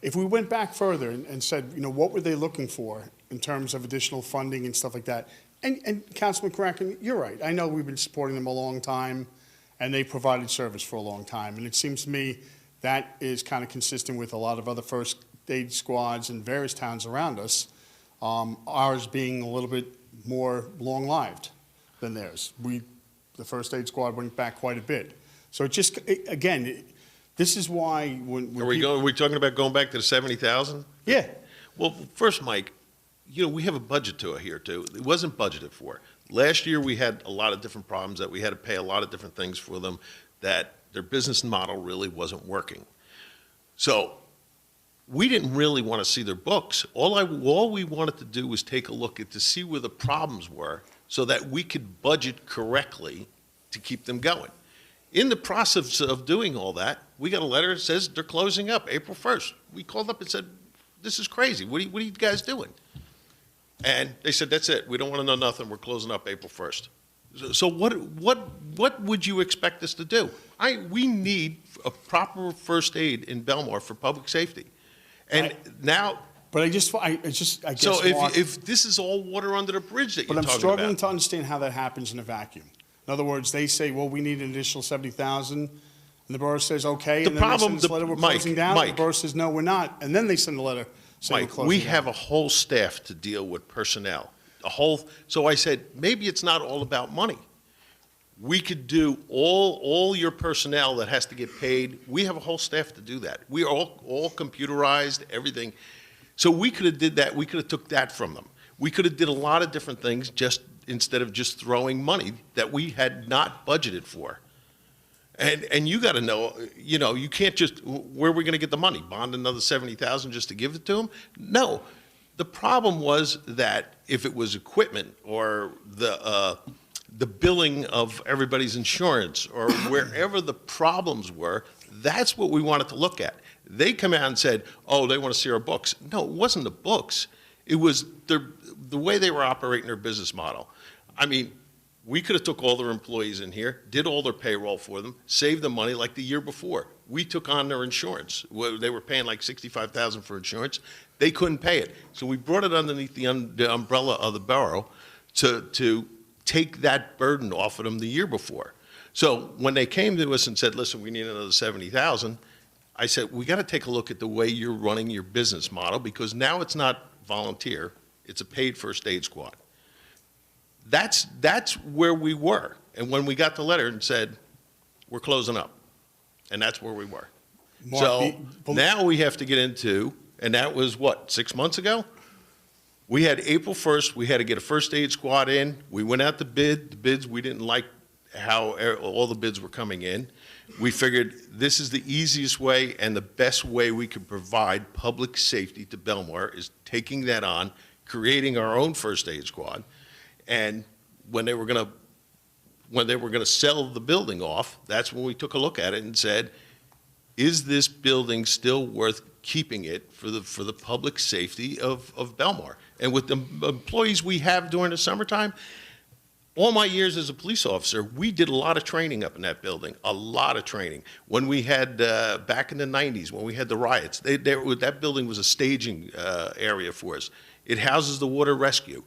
If we went back further and said, you know, what were they looking for in terms of additional funding and stuff like that? And Councilman Kraken, you're right. I know we've been supporting them a long time, and they provided service for a long time. And it seems to me that is kind of consistent with a lot of other first aid squads in various towns around us, ours being a little bit more long-lived than theirs. The first aid squad went back quite a bit. So again, this is why when Are we talking about going back to the 70,000? Yeah. Well, first, Mike, you know, we have a budget to it here, too. It wasn't budgeted for. Last year, we had a lot of different problems that we had to pay a lot of different things for them, that their business model really wasn't working. So we didn't really want to see their books. All we wanted to do was take a look to see where the problems were so that we could budget correctly to keep them going. In the process of doing all that, we got a letter that says they're closing up April 1st. We called up and said, this is crazy. What are you guys doing? And they said, that's it. We don't want to know nothing. We're closing up April 1st. So what would you expect us to do? We need a proper first aid in Belmar for public safety. And now... But I guess, so if this is all water under the bridge that you're talking about... But I'm struggling to understand how that happens in a vacuum. In other words, they say, well, we need an additional 70,000, and the borough says, okay, and then they send this letter, we're closing down, and the borough says, no, we're not, and then they send a letter saying we're closing down. We have a whole staff to deal with personnel, so I said, maybe it's not all about money. We could do all your personnel that has to get paid, we have a whole staff to do that. We are all computerized, everything. So we could have did that, we could have took that from them. We could have did a lot of different things just instead of just throwing money that we had not budgeted for. And you got to know, you know, you can't just, where are we going to get the money? Bond another 70,000 just to give it to them? No. The problem was that if it was equipment or the billing of everybody's insurance or wherever the problems were, that's what we wanted to look at. They come out and said, oh, they want to see our books. No, it wasn't the books. It was the way they were operating their business model. I mean, we could have took all their employees in here, did all their payroll for them, saved them money like the year before. We took on their insurance. They were paying like $65,000 for insurance. They couldn't pay it. So we brought it underneath the umbrella of the borough to take that burden off of them the year before. So when they came to us and said, listen, we need another 70,000, I said, we got to take a look at the way you're running your business model, because now it's not volunteer, it's a paid first aid squad. That's where we were. And when we got the letter and said, we're closing up, and that's where we were. Mark, So now we have to get into, and that was what, 6 months ago? We had April 1st, we had to get a first aid squad in. We went out to bid. The bids, we didn't like how all the bids were coming in. We figured this is the easiest way and the best way we could provide public safety to Belmar is taking that on, creating our own first aid squad. And when they were gonna sell the building off, that's when we took a look at it and said, is this building still worth keeping it for the public safety of Belmar? And with the employees we have during the summertime, all my years as a police officer, we did a lot of training up in that building, a lot of training. When we had, back in the 90s, when we had the riots, that building was a staging area for us. It houses the water rescue.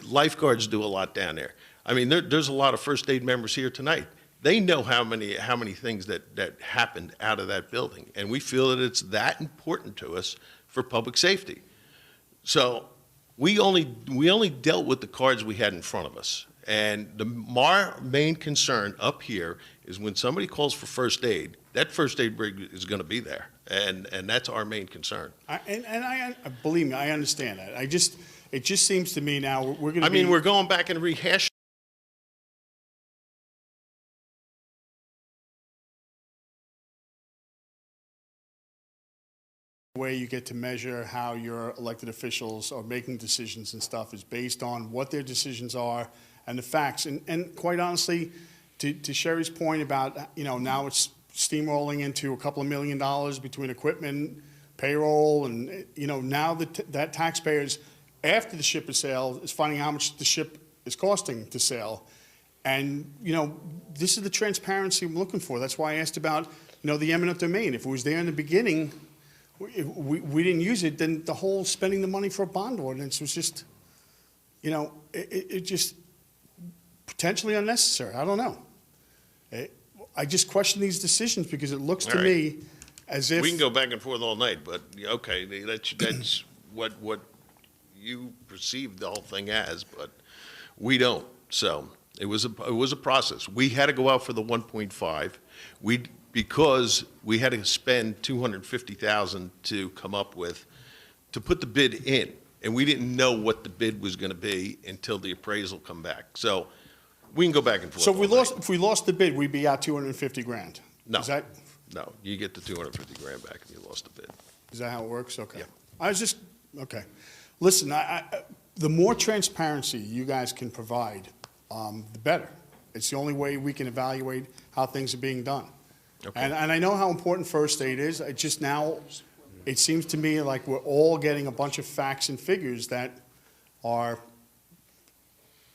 Lifeguards do a lot down there. I mean, there's a lot of first aid members here tonight. They know how many things that happened out of that building, and we feel that it's that important to us for public safety. So we only dealt with the cards we had in front of us. And our main concern up here is when somebody calls for first aid, that first aid rig is going to be there, and that's our main concern. Believe me, I understand that. It just seems to me now we're going to. I mean, we're going back and rehashing. The way you get to measure how your elected officials are making decisions and stuff is based on what their decisions are and the facts. And quite honestly, to Sherry's point about, now it's steamrolling into a couple of $1 million between equipment, payroll, and, now that taxpayers, after the ship is sailed, is finding how much the ship is costing to sail. And, this is the transparency I'm looking for. That's why I asked about, the eminent domain. If it was there in the beginning, we didn't use it, then the whole spending the money for a bond ordinance was just, it just potentially unnecessary. I don't know. I just question these decisions because it looks to me as if. We can go back and forth all night, but, okay, that's what you perceive the whole thing as, but we don't. So it was a process. We had to go out for the 1.5. Because we had to spend $250,000 to come up with, to put the bid in, and we didn't know what the bid was going to be until the appraisal come back. So we can go back and forth. So if we lost the bid, we'd be out 250 grand. No. Is that? No, you get the 250 grand back if you lost the bid. Is that how it works? Okay. Yeah. I was just, okay. Listen, the more transparency you guys can provide, the better. It's the only way we can evaluate how things are being done. Okay. And I know how important first aid is. It just now, it seems to me like we're all getting a bunch of facts and figures that are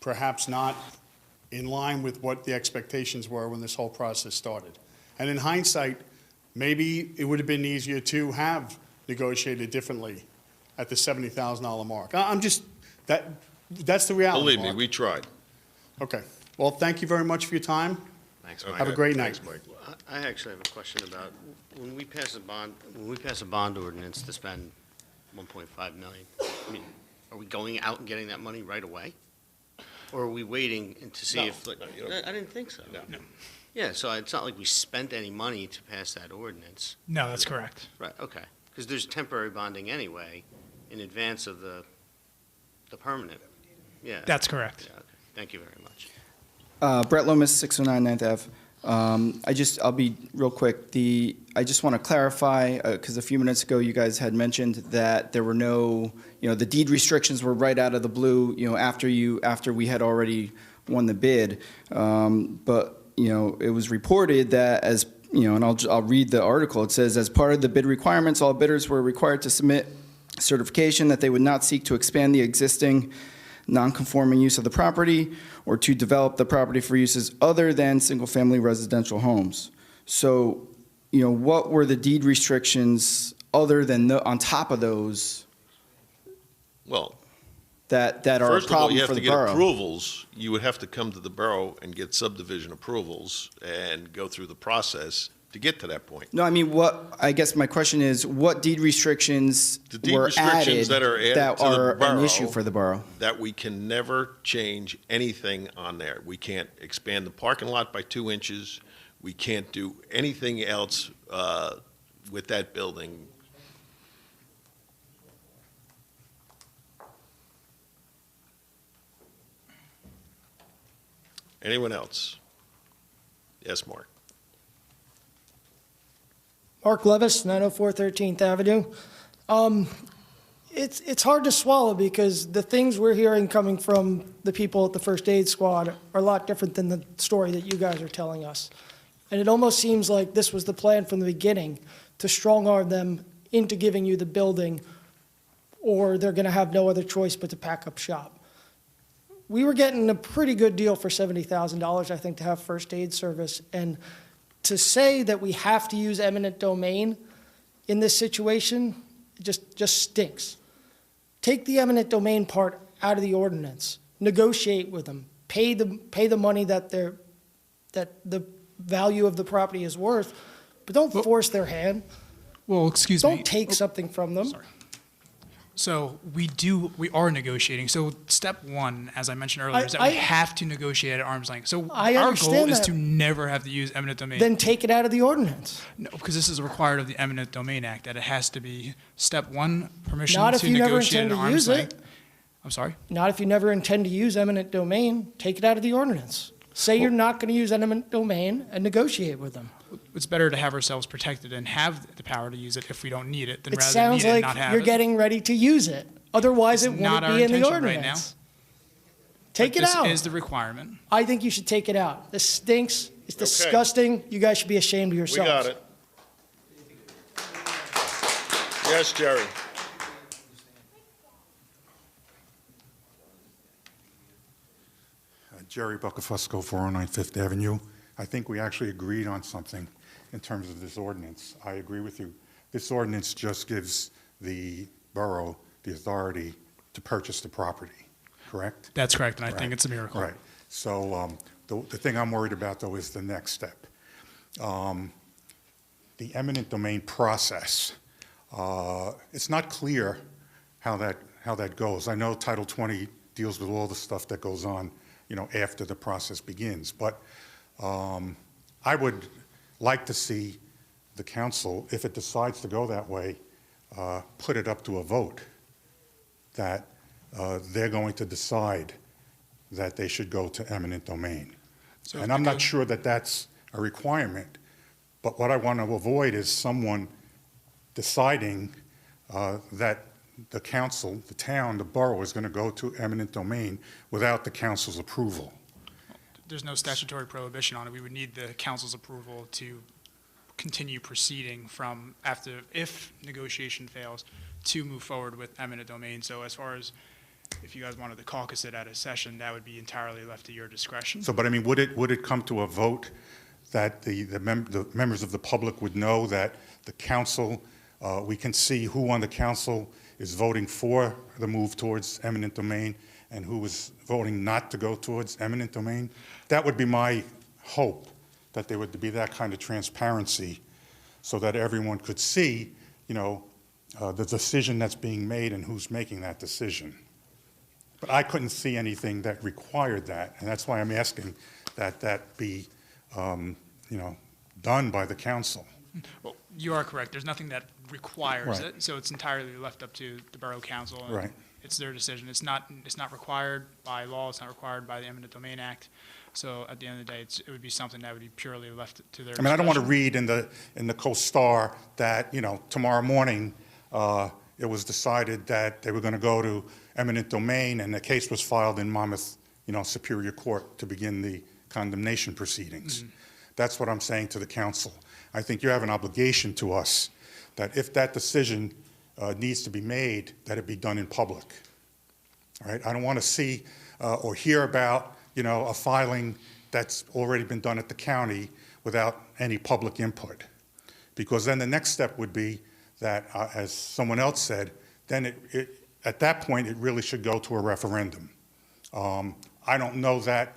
perhaps not in line with what the expectations were when this whole process started. And in hindsight, maybe it would have been easier to have negotiated differently at the $70,000 mark. I'm just, that's the reality. Believe me, we tried. Okay. Well, thank you very much for your time. Thanks, Okay. Mike. Have a great night. Thanks, Mike. I actually have a question about, when we pass a bond ordinance to spend 1.5 million, I mean, are we going out and getting that money right away? Or are we waiting to see No. if, No, you don't. I didn't think so. No. Yeah, so it's not like we spent any money to pass that ordinance. No, that's correct. Right, okay. Because there's temporary bonding anyway in advance of the permanent. Yeah. That's correct. Yeah, okay. Thank you very much. Brett Lomas, 609 9th Ave. I'll be real quick. I just want to clarify, because a few minutes ago you guys had mentioned that there were no, the deed restrictions were right out of the blue, after we had already won the bid. But, it was reported that as, and I'll read the article. It says, as part of the bid requirements, all bidders were required to submit certification that they would not seek to expand the existing non-conforming use of the property or to develop the property for uses other than single-family residential homes. So, what were the deed restrictions other than on top of those Well, that are a first of all, problem you have for to the get borough? approvals. You would have to come to the borough and get subdivision approvals and go through the process to get to that point. No, I mean, I guess my question is, what deed restrictions The deed were restrictions added that are added to the are an borough, issue for the borough? that we can never change anything on there. We can't expand the parking lot by 2 inches. We can't do anything else with that building. Anyone else? Yes, Mark. Mark Levis, 904 13th Avenue. It's hard to swallow because the things we're hearing coming from the people at the first aid squad are a lot different than the story that you guys are telling us. And it almost seems like this was the plan from the beginning, to strong arm them into giving you the building, or they're going to have no other choice but to pack up shop. We were getting a pretty good deal for $70,000, I think, to have first aid service. And to say that we have to use eminent domain in this situation just stinks. Take the eminent domain part out of the ordinance. Negotiate with them. Pay the money that the value of the property is worth, but don't force their hand. Well, excuse me. Don't take something from them. Sorry. So we are negotiating. So step one, as I mentioned earlier, is that we have to negotiate at arm's length. So I our understand goal is that. to never have to use eminent domain. Then take it out of the ordinance. No, because this is required of the Eminent Domain Act, that it has to be step one, permission Not if to you never negotiate intend at to arm's use length. it. I'm sorry? Not if you never intend to use eminent domain. Take it out of the ordinance. Say you're not going to use eminent domain and negotiate with them. It's better to have ourselves protected and have the power to use it if we don't need it, than It rather sounds need it and like not have you're it. getting ready to use it. Otherwise, It's it not wouldn't our be in the intention right ordinance. now. Take But it out. This is the requirement. I think you should take it out. This stinks. It's disgusting. You guys should be ashamed of We yourselves. got it. Yes, Jerry. Jerry Buckafusco, 409 Fifth Avenue. I think we actually agreed on something in terms of this ordinance. I agree with you. This ordinance just gives the borough the authority to purchase the property, correct? That's correct, and I Right. think it's a miracle. Right. So the thing I'm worried about, though, is the next step. The eminent domain process. It's not clear how that goes. I know Title 20 deals with all the stuff that goes on, after the process begins. But I would like to see the council, if it decides to go that way, put it up to a vote that they're going to decide that they should go to eminent domain. So And I'm not sure that that's a requirement, but what I want to avoid is someone deciding that the council, the town, the borough is going to go to eminent domain without the council's approval. There's no statutory prohibition on it. We would need the council's approval to continue proceeding from after, if negotiation fails, to move forward with eminent domain. So as far as if you guys wanted to caucus it at a session, that would be entirely left to your discretion. So, but I mean, would it come to a vote that the members of the public would know that the council, we can see who on the council is voting for the move towards eminent domain and who is voting not to go towards eminent domain? That would be my hope, that there would be that kind of transparency so that everyone could see, the decision that's being made and who's making that decision. But I couldn't see anything that required that, and that's why I'm asking that that be, done by the council. Well, you are correct. There's nothing that requires Right. it, so it's entirely left up to the borough council. And Right. It's their decision. It's not required by law. It's not required by the Eminent Domain Act. So at the end of the day, it would be something that would be purely left to their I mean, I don't want to discretion. read in the Coast-Star that, tomorrow morning, it was decided that they were going to go to eminent domain, and the case was filed in Monmouth, Superior Court to begin the condemnation proceedings. That's what I'm saying to the council. I think you have an obligation to us that if that decision needs to be made, that it be done in public. All right? I don't want to see or hear about, a filing that's already been done at the county without any public input. Because then the next step would be that, as someone else said, then at that point, it really should go to a referendum. I don't know that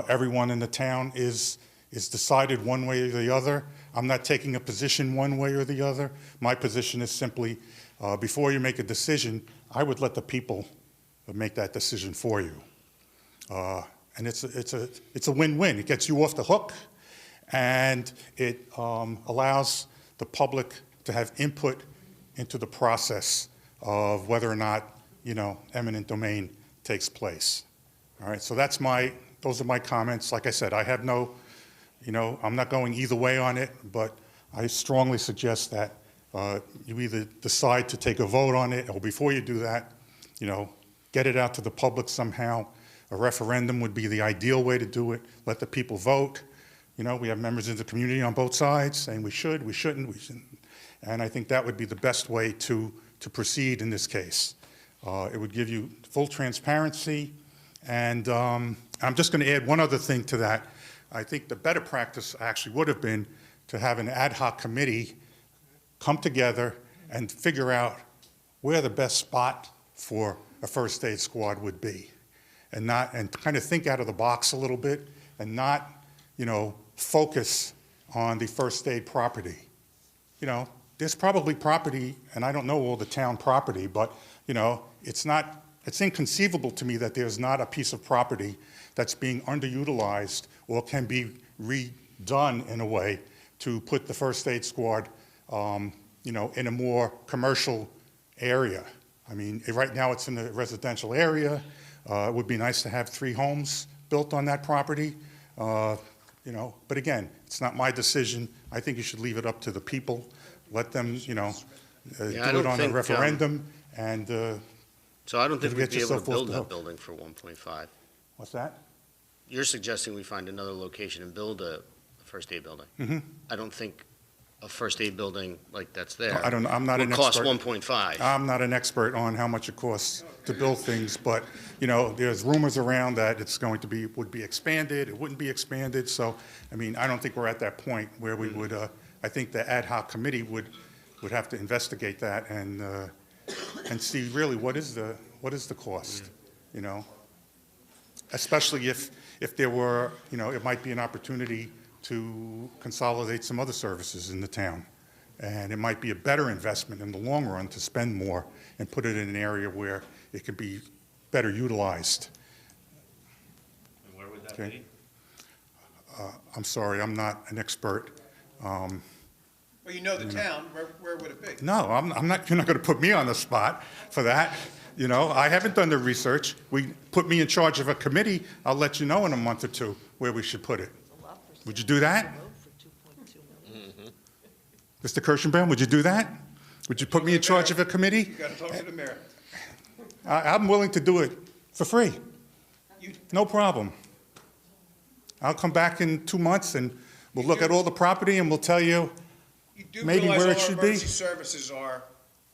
everyone in the town is is decided one way or the other. I'm not taking a position one way or the other. My position is simply, before you make a decision, I would let the people make that decision for you. And it's a win-win. It gets you off the hook, and it allows the public to have input into the process of whether or not, eminent domain takes place. All right, so those are my comments. Like I said, I have no, I'm not going either way on it, but I strongly suggest that you either decide to take a vote on it, or before you do that, get it out to the public somehow. A referendum would be the ideal way to do it. Let the people vote. We have members of the community on both sides saying we should, we shouldn't, we shouldn't. And I think that would be the best way to proceed in this case. It would give you full transparency. And I'm just going to add one other thing to that. I think the better practice actually would have been to have an ad hoc committee come together and figure out where the best spot for a first aid squad would be, and kind of think out of the box a little bit, and not, focus on the first aid property. There's probably property, and I don't know all the town property, but it's inconceivable to me that there's not a piece of property that's being underutilized or can be redone in a way to put the first aid squad, in a more commercial area. I mean, right now it's in a residential area. It would be nice to have 3 homes built on that property, but again, it's not my decision. I think you should leave it up to the people. Let them, do it on a referendum, and So I don't think we'd be able yourself to off build the that hook. building for 1.5. What's that? You're suggesting we find another location and build a first aid building. Mm-hmm. I don't think a first aid building like that's there I don't know. I'm not an would cost expert. 1.5. I'm not an expert on how much it costs to build things, but, there's rumors around that it's going to be, would be expanded, it wouldn't be expanded, so, I don't think we're at that point where we would, I think the ad hoc committee would have to investigate that and see really what is the cost, Especially if there were, it might be an opportunity to consolidate some other services in the town. And it might be a better investment in the long run to spend more and put it in an area where it could be better utilized. And where would that Okay. be? I'm sorry, I'm not an expert. Well, you know the town, where would it be? No, I'm not, you're not going to put me on the spot for that. I haven't done the research. Put me in charge of a committee, I'll let you know in a month or two where we should put it. Would you do that? Mr. Kirschenbaum, would you do that? Would you put me in charge of a committee? You got to talk to the mayor. I'm willing to do it for free. No problem. I'll come back in 2 months and we'll look at all the property and we'll tell you You do maybe realize where all it our should be. emergency services are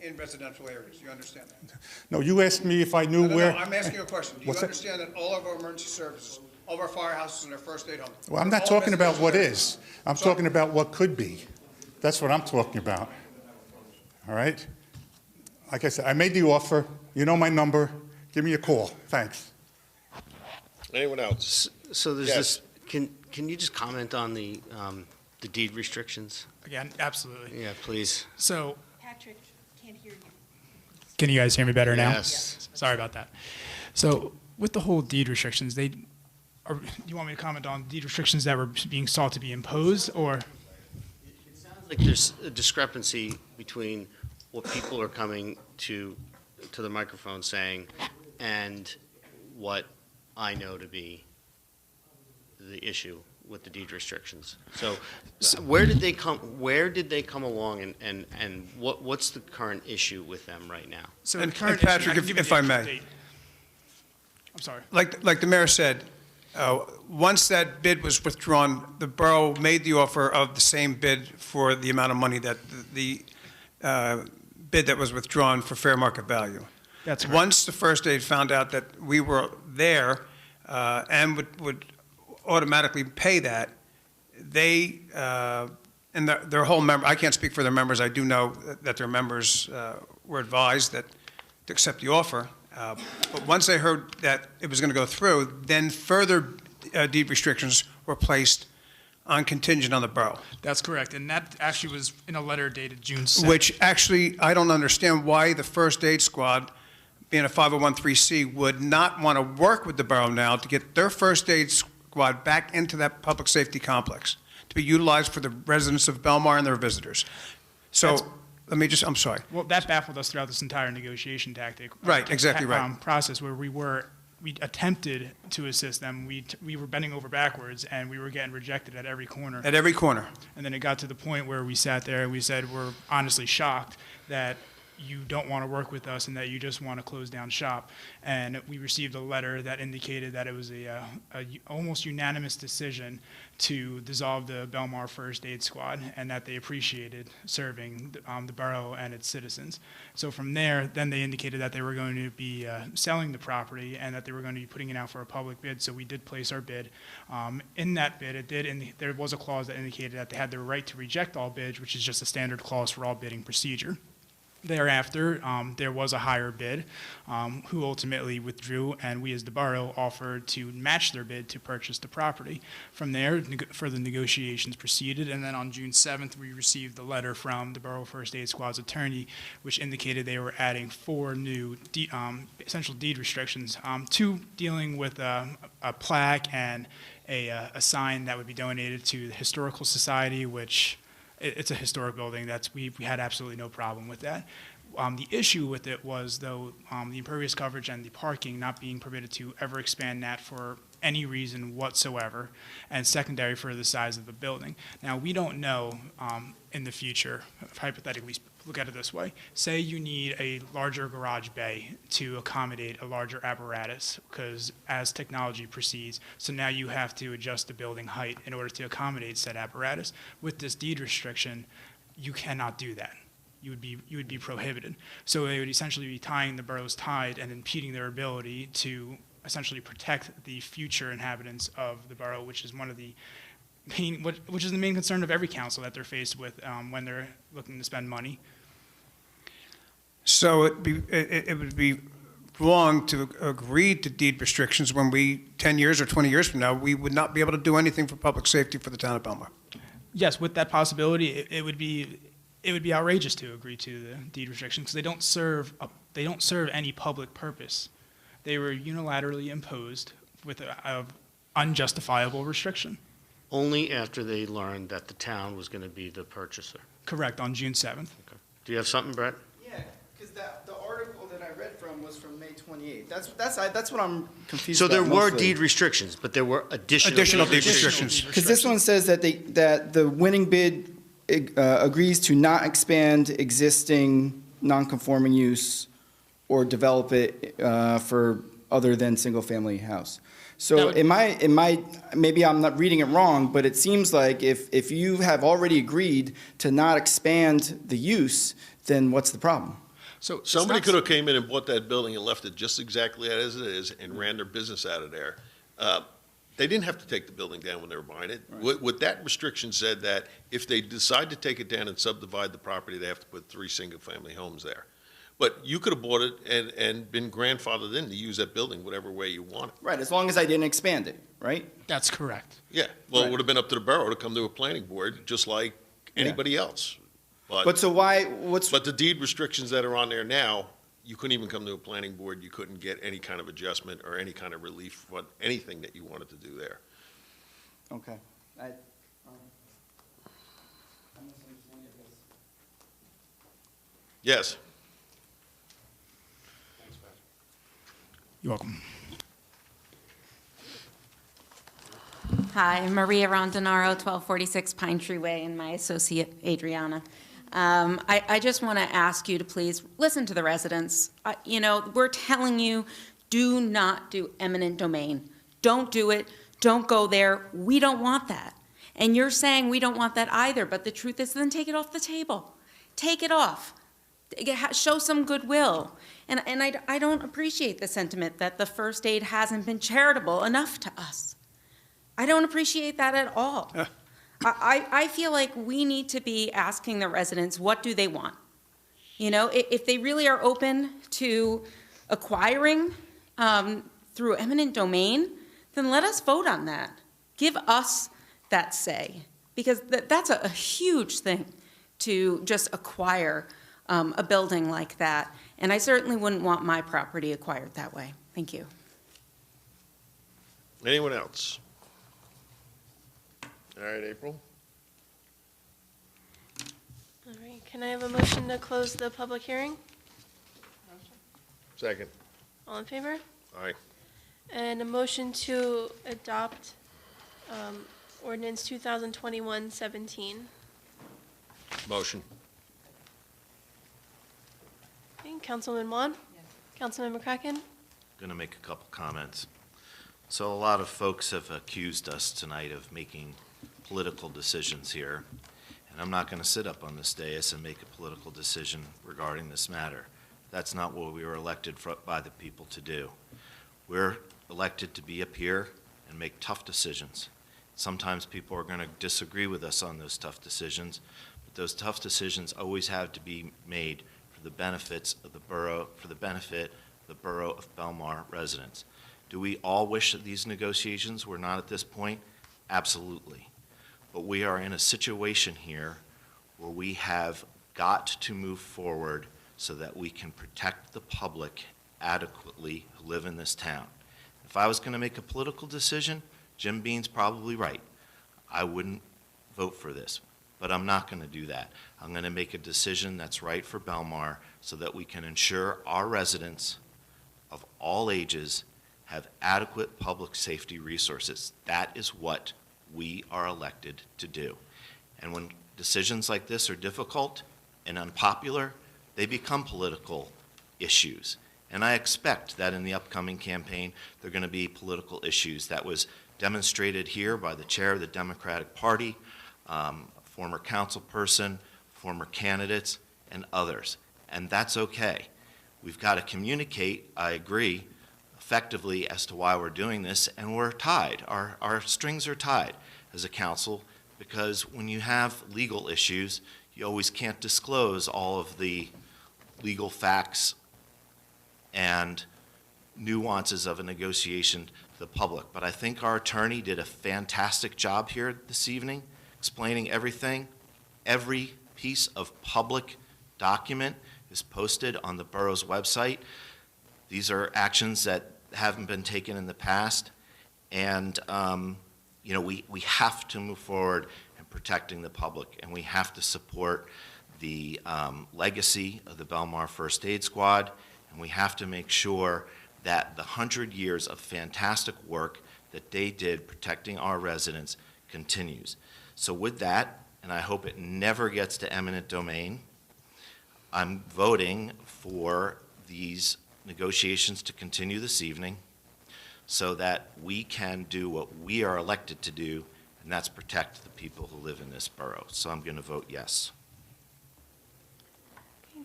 in residential areas. You understand that? No, you asked me if I knew No, where. I'm asking you a question. Do you What's that? understand that all of our emergency services, all of our firehouses and our first aid homes? Well, I'm are not all talking about what residential is. I'm So- talking about what could be. That's what I'm talking about. All right? Like I said, I made the offer. You know my number. Give me a call. Thanks. Anyone else? So there's Yes. this, can you just comment on the deed restrictions? Again, absolutely. Yeah, please. So, Patrick, can't hear you. can you guys hear me better now? Yes. Sorry about that. So, with the whole deed restrictions, do you want me to comment on deed restrictions that were being sought to be imposed, or? It sounds like there's a discrepancy between what people are coming to the microphone saying and what I know to be the issue with the deed restrictions. So where did they come along and what's the current issue with them right now? So And- the current and Patrick, issue, can give you if the I actual may. date. I'm sorry. Like the mayor said, once that bid was withdrawn, the borough made the offer of the same bid for the amount of money that the bid that was withdrawn for fair market value. That's correct. Once the first aid found out that we were there and would automatically pay that, they, and their whole member, I can't speak for their members, I do know that their members were advised that to accept the offer. But once they heard that it was going to go through, then further deed restrictions were placed on contingent on the borough. That's correct, and that actually was in a letter dated June 7th. Which actually, I don't understand why the first aid squad, being a 501(c), would not want to work with the borough now to get their first aid squad back into that public safety complex to be utilized for the residents of Belmar and their visitors. So, I'm sorry. Well, that baffled us throughout this entire negotiation tactic. Right, exactly right. Process where we attempted to assist them. We were bending over backwards, and we were getting rejected at every corner. At every corner. And then it got to the point where we sat there and we said, we're honestly shocked that you don't want to work with us and that you just want to close down shop. And we received a letter that indicated that it was a almost unanimous decision to dissolve the Belmar First Aid Squad and that they appreciated serving the borough and its citizens. So from there, then they indicated that they were going to be selling the property and that they were going to be putting it out for a public bid. So we did place our bid. In that bid, there was a clause that indicated that they had the right to reject all bids, which is just a standard clause for all bidding procedure. Thereafter, there was a higher bid who ultimately withdrew, and we as the borough offered to match their bid to purchase the property. From there, further negotiations proceeded, and then on June 7th, we received the letter from the Borough First Aid Squad's attorney, which indicated they were adding 4 new essential deed restrictions, 2 dealing with a plaque and a sign that would be donated to the Historical Society, which it's a historic building. We had absolutely no problem with that. The issue with it was, though, the impervious coverage and the parking not being permitted to ever expand that for any reason whatsoever, and secondary for the size of the building. Now, we don't know in the future, hypothetically, look at it this way. Say you need a larger garage bay to accommodate a larger apparatus, because as technology proceeds, so now you have to adjust the building height in order to accommodate said apparatus. With this deed restriction, you cannot do that. You would be prohibited. So it would essentially be tying the borough's tide and impeding their ability to essentially protect the future inhabitants of the borough, which is one of the which is the main concern of every council that they're faced with when they're looking to spend money. So it would be wrong to agree to deed restrictions when 10 years or 20 years from now, we would not be able to do anything for public safety for the town of Belmar. Yes, with that possibility, it would be outrageous to agree to the deed restrictions because they don't serve any public purpose. They were unilaterally imposed with a unjustifiable restriction. Only after they learned that the town was going to be the purchaser. Correct, on June 7th. Okay. Do you have something, Brett? Yeah, because the article that I read from was from May 28th. That's what I'm confused So about. there were mostly. deed restrictions, but there were additional deed restrictions. Because this one says that the winning bid agrees to not expand existing non-conforming use or develop it for other than single-family house. So maybe I'm not reading it wrong, but it seems like if you have already agreed to not expand the use, then what's the problem? So Somebody could have came in and bought that building and left it just exactly as it is and ran their business out of there. They didn't have to take the building down when they were buying it. Right. What that restriction said that if they decide to take it down and subdivide the property, they have to put 3 single-family homes there. But you could have bought it and been grandfathered in to use that building whatever way you want. Right, as long as I didn't expand it, right? That's correct. Yeah, well, Right. it would have been up to the borough to come to a planning board, just like anybody else. But so why, But the deed restrictions that are on there now, you couldn't even come to a planning board, you couldn't get any kind of adjustment or any kind of relief for anything that you wanted to do there. Okay. Yes. You're welcome. Hi, Maria Rondonaro, 1246 Pine Tree Way, and my associate, Adriana. I just want to ask you to please listen to the residents. We're telling you, do not do eminent domain. Don't do it. Don't go there. We don't want that. And you're saying we don't want that either, but the truth is then take it off the table. Take it off. Show some goodwill. And I don't appreciate the sentiment that the first aid hasn't been charitable enough to us. I don't appreciate that at all. I feel like we need to be asking the residents, what do they want? If they really are open to acquiring through eminent domain, then let us vote on that. Give us that say, because that's a huge thing to just acquire a building like that. And I certainly wouldn't want my property acquired that way. Thank you. Anyone else? All right, April? All right, can I have a motion to close the public hearing? Second. All in favor? Aye. And a motion to adopt ordinance 2021-17. Motion. Okay, Councilman Juan? Councilman McCracken? Going to make a couple comments. So a lot of folks have accused us tonight of making political decisions here, and I'm not going to sit up on this dais and make a political decision regarding this matter. That's not what we were elected by the people to do. We're elected to be up here and make tough decisions. Sometimes people are going to disagree with us on those tough decisions, but those tough decisions always have to be made for the benefits of the borough, for the benefit of the borough of Belmar residents. Do we all wish that these negotiations were not at this point? Absolutely. But we are in a situation here where we have got to move forward so that we can protect the public adequately who live in this town. If I was going to make a political decision, Jim Bean's probably right. I wouldn't vote for this, but I'm not going to do that. I'm going to make a decision that's right for Belmar so that we can ensure our residents of all ages have adequate public safety resources. That is what we are elected to do. And when decisions like this are difficult and unpopular, they become political issues. And I expect that in the upcoming campaign, there are going to be political issues. That was demonstrated here by the chair of the Democratic Party, former council person, former candidates, and others. And that's okay. We've got to communicate, I agree, effectively as to why we're doing this, and we're tied. Our strings are tied as a council, because when you have legal issues, you always can't disclose all of the legal facts and nuances of a negotiation to the public. But I think our attorney did a fantastic job here this evening, explaining everything. Every piece of public document is posted on the borough's website. These are actions that haven't been taken in the past, and we have to move forward in protecting the public, and we have to support the legacy of the Belmar First Aid Squad, and we have to make sure that the 100 years of fantastic work that they did protecting our residents continues. So with that, and I hope it never gets to eminent domain, I'm voting for these negotiations to continue this evening so that we can do what we are elected to do, and that's protect the people who live in this borough. So I'm going to vote yes.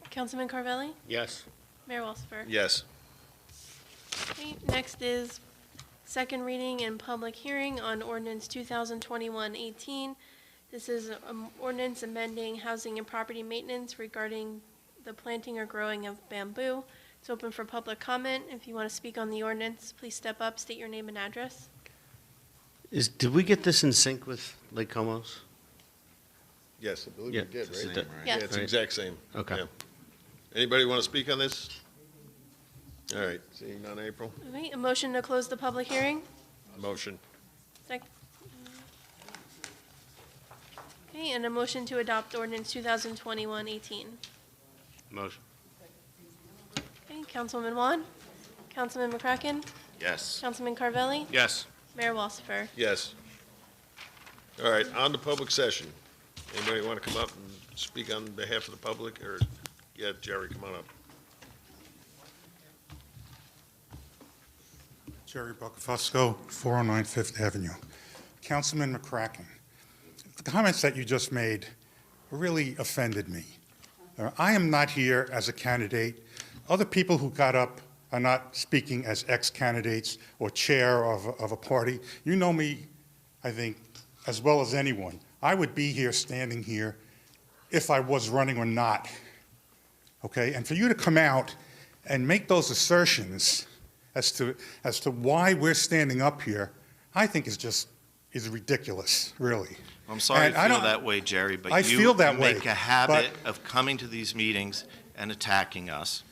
Councilman Carvelli? Yes. Mayor Walsifer? Yes. Okay, next is second reading and public hearing on ordinance 2021-18. This is ordinance amending housing and property maintenance regarding the planting or growing of bamboo. It's open for public comment. If you want to speak on the ordinance, please step up, state your name and address. Did we get this in sync with Lake Como's? Yes, I believe Yeah, we did, it's the right? same, right? Yeah, Yes. it's the exact same. Okay. Yeah. Anybody want to speak on this? All right, seeing none, April? Okay, a motion to close the public hearing? Motion. Second. Okay, and a motion to adopt ordinance 2021-18. Motion. Okay, Councilman Juan? Councilman McCracken? Yes. Councilman Carvelli? Yes. Mayor Walsifer? Yes. All right, on to public session. Anybody want to come up and speak on behalf of the public, or, yeah, Jerry, come on up. Jerry Buckafusco, 409 Fifth Avenue. Councilman McCracken, the comments that you just made really offended me. I am not here as a candidate. Other people who got up are not speaking as ex-candidates or chair of a party. You know me, I think, as well as anyone. I would be here, standing here, if I was running or not, okay? And for you to come out and make those assertions as to why we're standing up here, I think is just is ridiculous, really. I'm sorry And you I feel don't- that way, Jerry, but I you feel that way, make a habit of coming to these meetings and attacking us.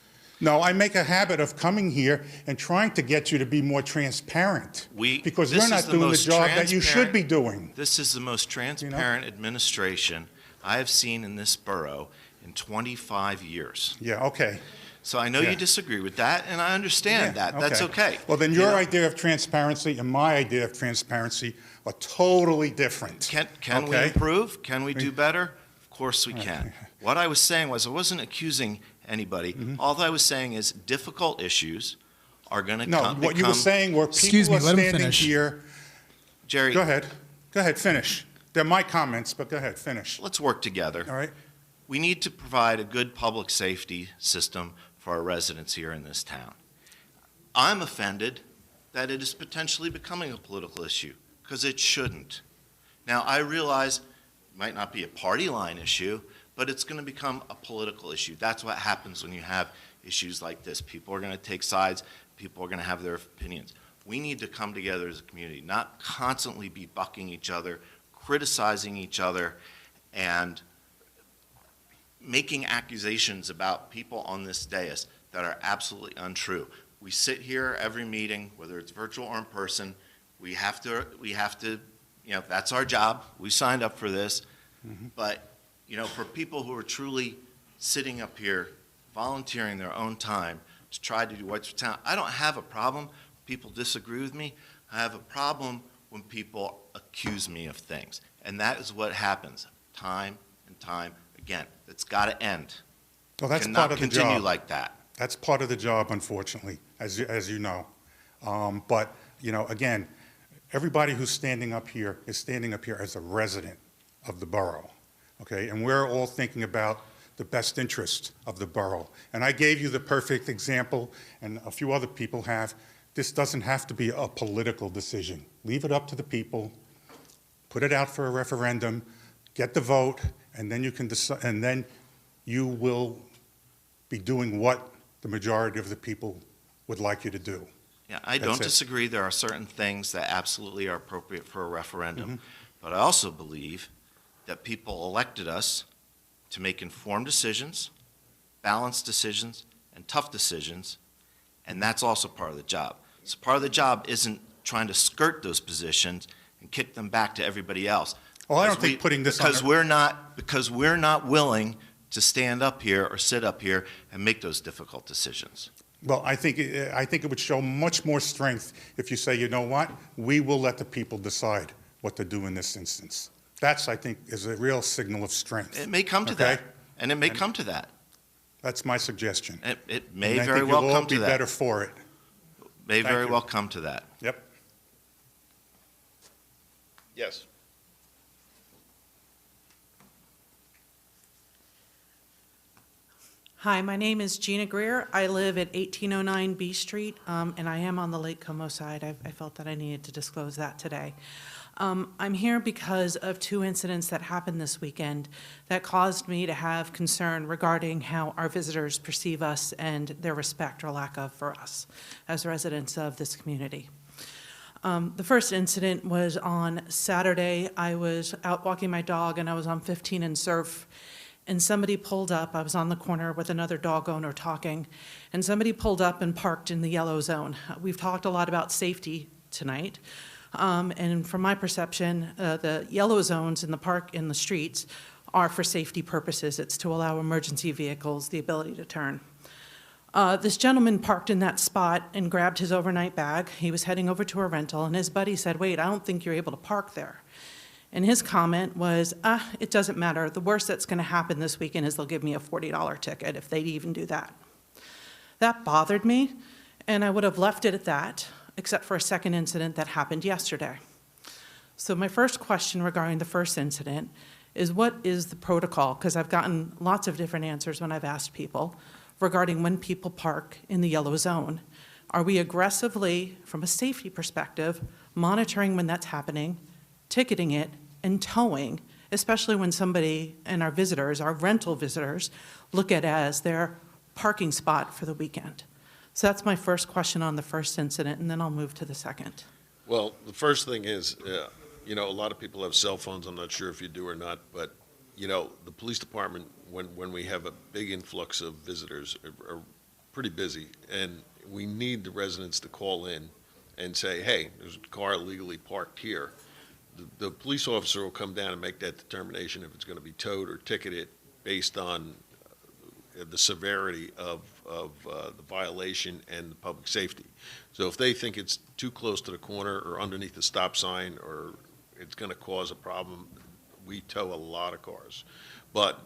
No, I make a habit of coming here and trying to get you to be more transparent. Because This you're is not doing the most job that you should be doing. This is the most transparent administration I have seen in this borough in 25 years. Yeah, okay. So I know Yeah. you disagree with that, and I understand that. That's okay. Well, then You your know, idea of transparency and my idea of transparency are totally different. Can we okay? improve? Can we do better? Of course we can. What I was saying was I wasn't accusing anybody. Mm-hmm. All I was saying is difficult issues are going to No, come. what you were saying were people are standing here. Jerry. Go ahead. Go ahead, finish. They're my comments, but go ahead, finish. Let's work together. All right. We need to provide a good public safety system for our residents here in this town. I'm offended that it is potentially becoming a political issue, because it shouldn't. Now, I realize it might not be a party line issue, but it's going to become a political issue. That's what happens when you have issues like this. People are going to take sides. People are going to have their opinions. We need to come together as a community, not constantly be bucking each other, criticizing each other, and making accusations about people on this dais that are absolutely untrue. We sit here every meeting, whether it's virtual or in person. We have to, you know, that's our job. We signed up for this. But, you know, for people who are truly sitting up here, volunteering their own time to try to do what's for town, I don't have a problem when people disagree with me. I have a problem when people accuse me of things. And that is what happens time and time again. It's got to end. Well, that's Cannot part of the job. continue like that. That's part of the job, unfortunately, as you know. But, you know, again, everybody who's standing up here is standing up here as a resident of the borough, okay? And we're all thinking about the best interest of the borough. And I gave you the perfect example, and a few other people have. This doesn't have to be a political decision. Leave it up to the people, put it out for a referendum, get the vote, and then you can decide, and then you will be doing what the majority of the people would like you to do. Yeah, I That's don't it. disagree. There are certain things that absolutely are appropriate for a referendum. Mm-hmm. But I also believe that people elected us to make informed decisions, balanced decisions, and tough decisions, and that's also part of the job. So part of the job isn't trying to skirt those positions and kick them back to everybody else. Well, I don't Because think putting this on because we're not willing to stand up here or sit up here and make those difficult decisions. Well, I think it would show much more strength if you say, you know what, we will let the people decide what to do in this instance. That's, I think, is a real signal of strength. It may come to Okay? that, and it may come to that. That's my suggestion. It may And very I think well you'll all come to be that. better for it. May Thank very you. well come to that. Yep. Yes. Hi, my name is Gina Greer. I live at 1809 B Street, and I am on the Lake Como side. I felt that I needed to disclose that today. I'm here because of two incidents that happened this weekend that caused me to have concern regarding how our visitors perceive us and their respect or lack of for us as residents of this community. The first incident was on Saturday. I was out walking my dog, and I was on 15 and Surf, and somebody pulled up. I was on the corner with another dog owner talking, and somebody pulled up and parked in the yellow zone. We've talked a lot about safety tonight, and from my perception, the yellow zones in the streets are for safety purposes. It's to allow emergency vehicles the ability to turn. This gentleman parked in that spot and grabbed his overnight bag. He was heading over to a rental, and his buddy said, "Wait, I don't think you're able to park there." And his comment was, it doesn't matter. The worst that's going to happen this weekend is they'll give me a $40 ticket, if they'd even do that. That bothered me, and I would have left it at that, except for a second incident that happened yesterday. So my first question regarding the first incident is, what is the protocol? Because I've gotten lots of different answers when I've asked people regarding when people park in the yellow zone. Are we aggressively, from a safety perspective, monitoring when that's happening, ticketing it, and towing, especially when somebody and our visitors, our rental visitors, look at it as their parking spot for the weekend? So that's my first question on the first incident, and then I'll move to the second. Well, the first thing is, you know, a lot of people have cell phones, I'm not sure if you do or not, but, you know, the police department, when we have a big influx of visitors, are pretty busy, and we need the residents to call in and say, hey, there's a car illegally parked here. The police officer will come down and make that determination if it's going to be towed or ticketed based on the severity of the violation and the public safety. So if they think it's too close to the corner or underneath the stop sign or it's going to cause a problem, we tow a lot of cars. But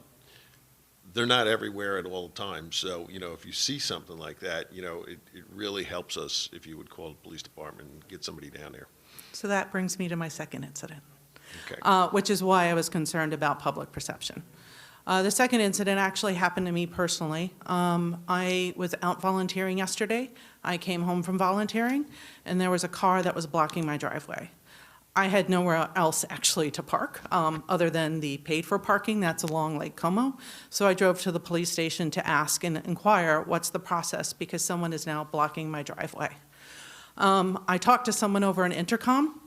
they're not everywhere at all times. So, you know, if you see something like that, you know, it really helps us if you would call the police department and get somebody down there. So that brings me to my second incident, Okay. which is why I was concerned about public perception. The second incident actually happened to me personally. I was out volunteering yesterday. I came home from volunteering, and there was a car that was blocking my driveway. I had nowhere else actually to park other than the paid-for parking that's along Lake Como. So I drove to the police station to ask and inquire what's the process because someone is now blocking my driveway. I talked to someone over an intercom.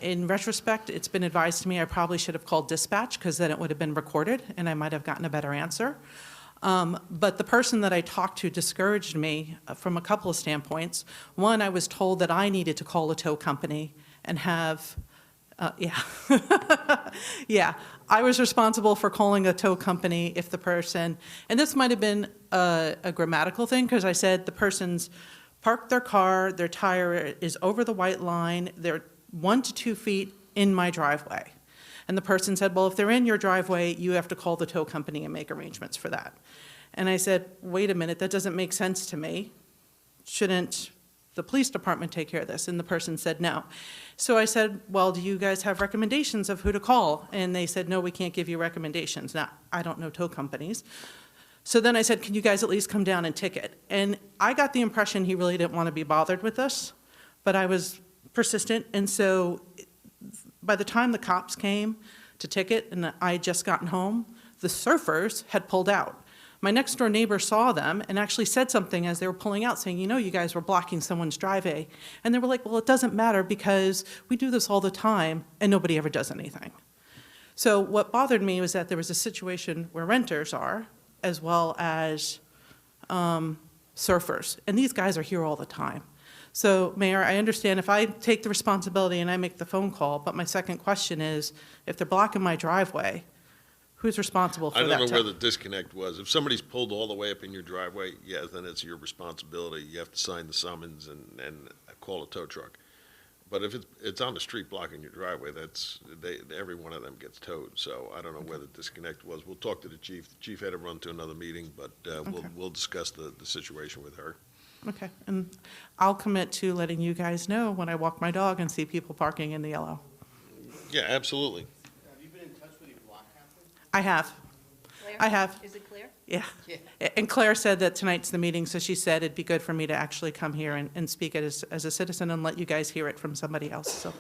In retrospect, it's been advised to me I probably should have called dispatch because then it would have been recorded and I might have gotten a better answer. But the person that I talked to discouraged me from a couple of standpoints. One, I was told that I needed to call a tow company and have, yeah, I was responsible for calling a tow company if the person, and this might have been a grammatical thing because I said the person's parked their car, their tire is over the white line, they're 1 to 2 feet in my driveway. And the person said, well, if they're in your driveway, you have to call the tow company and make arrangements for that. And I said, wait a minute, that doesn't make sense to me. Shouldn't the police department take care of this? And the person said no. So I said, well, do you guys have recommendations of who to call? And they said, no, we can't give you recommendations. Now, I don't know tow companies. So then I said, can you guys at least come down and ticket? And I got the impression he really didn't want to be bothered with this, but I was persistent. And so by the time the cops came to ticket and I had just gotten home, the surfers had pulled out. My next door neighbor saw them and actually said something as they were pulling out saying, you know, you guys were blocking someone's driveway. And they were like, well, it doesn't matter because we do this all the time and nobody ever does anything. So what bothered me was that there was a situation where renters are as well as surfers. And these guys are here all the time. So, Mayor, I understand if I take the responsibility and I make the phone call, but my second question is, if they're blocking my driveway, who's responsible for that? I don't know where the disconnect was. If somebody's pulled all the way up in your driveway, yeah, then it's your responsibility. You have to sign the summons and call a tow truck. But if it's on the street blocking your driveway, every one of them gets towed. So I don't know where the disconnect was. We'll talk to the chief. The chief had to run to another meeting, but we'll discuss the situation with her. Okay, and I'll commit to letting you guys know when I walk my dog and see people parking in the yellow. Yeah, absolutely. Have you been in touch with your block captain? I have. Claire? I have. Is it Claire? Yeah. And Claire said that tonight's the meeting, so she said it'd be good for me to actually come here and speak as a citizen and let you guys hear it from somebody else. So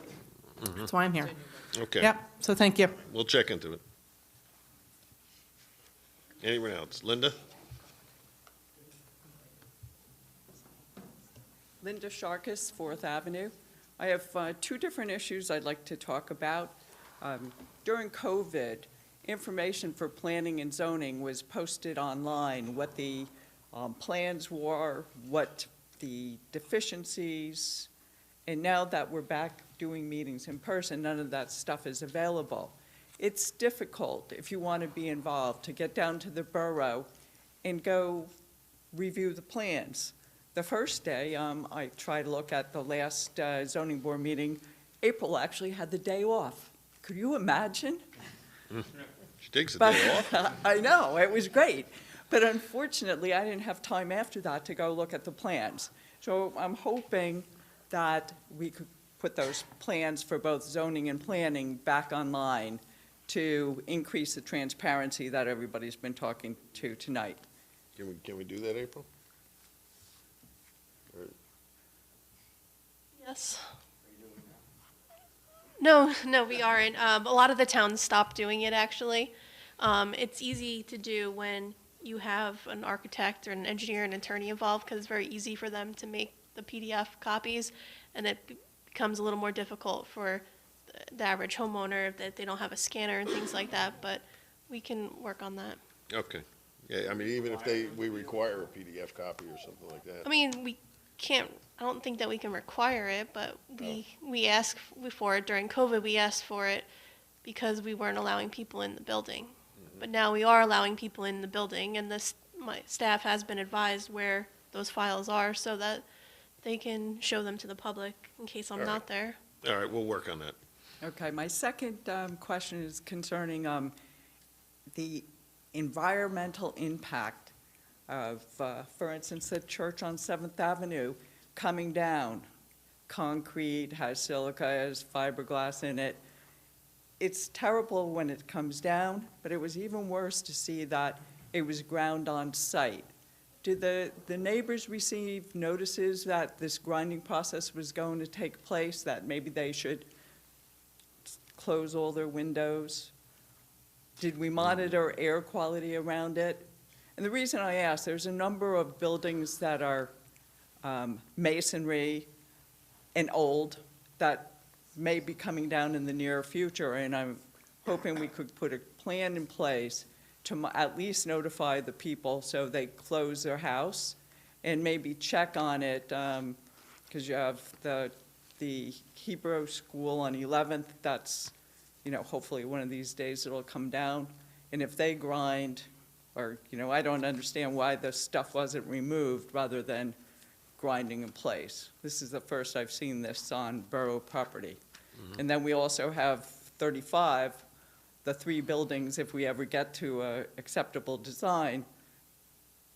that's why I'm here. Okay. Yep, so thank you. We'll check into it. Anyone else? Linda? Linda Sharkus, 4th Avenue. I have 2 different issues I'd like to talk about. During COVID, information for planning and zoning was posted online, what the plans were, what the deficiencies, and now that we're back doing meetings in person, none of that stuff is available. It's difficult, if you want to be involved, to get down to the borough and go review the plans. The first day, I tried to look at the last zoning board meeting. April actually had the day off. Could you imagine? She takes a day off. I know, it was great. But unfortunately, I didn't have time after that to go look at the plans. So I'm hoping that we could put those plans for both zoning and planning back online to increase the transparency that everybody's been talking to tonight. Can we do that, April? Yes. No, we aren't. A lot of the towns stopped doing it, actually. It's easy to do when you have an architect or an engineer and attorney involved because it's very easy for them to make the PDF copies, and it becomes a little more difficult for the average homeowner, that they don't have a scanner and things like that, but we can work on that. Okay. Yeah, I mean, even if we require a PDF copy or something like that. I mean, we can't, I don't think that we can require it, but we asked for it during COVID. We asked for it because we weren't allowing people in the building. But now we are allowing people in the building, and my staff has been advised where those files are so that they can show them to the public in case I'm not there. All right, we'll work on that. Okay, my second question is concerning the environmental impact of, for instance, the church on 7th Avenue coming down. Concrete, has silica, has fiberglass in it. It's terrible when it comes down, but it was even worse to see that it was ground on site. Did the neighbors receive notices that this grinding process was going to take place, that maybe they should close all their windows? Did we monitor air quality around it? And the reason I ask, there's a number of buildings that are masonry and old that may be coming down in the near future, and I'm hoping we could put a plan in place to at least notify the people so they close their house and maybe check on it, because you have the Hebrew school on 11th, that's, hopefully one of these days it'll come down. And if they grind, or, I don't understand why the stuff wasn't removed rather than grinding in place. This is the first I've seen this on borough property. And then we also have 35, the 3 buildings, if we ever get to an acceptable design,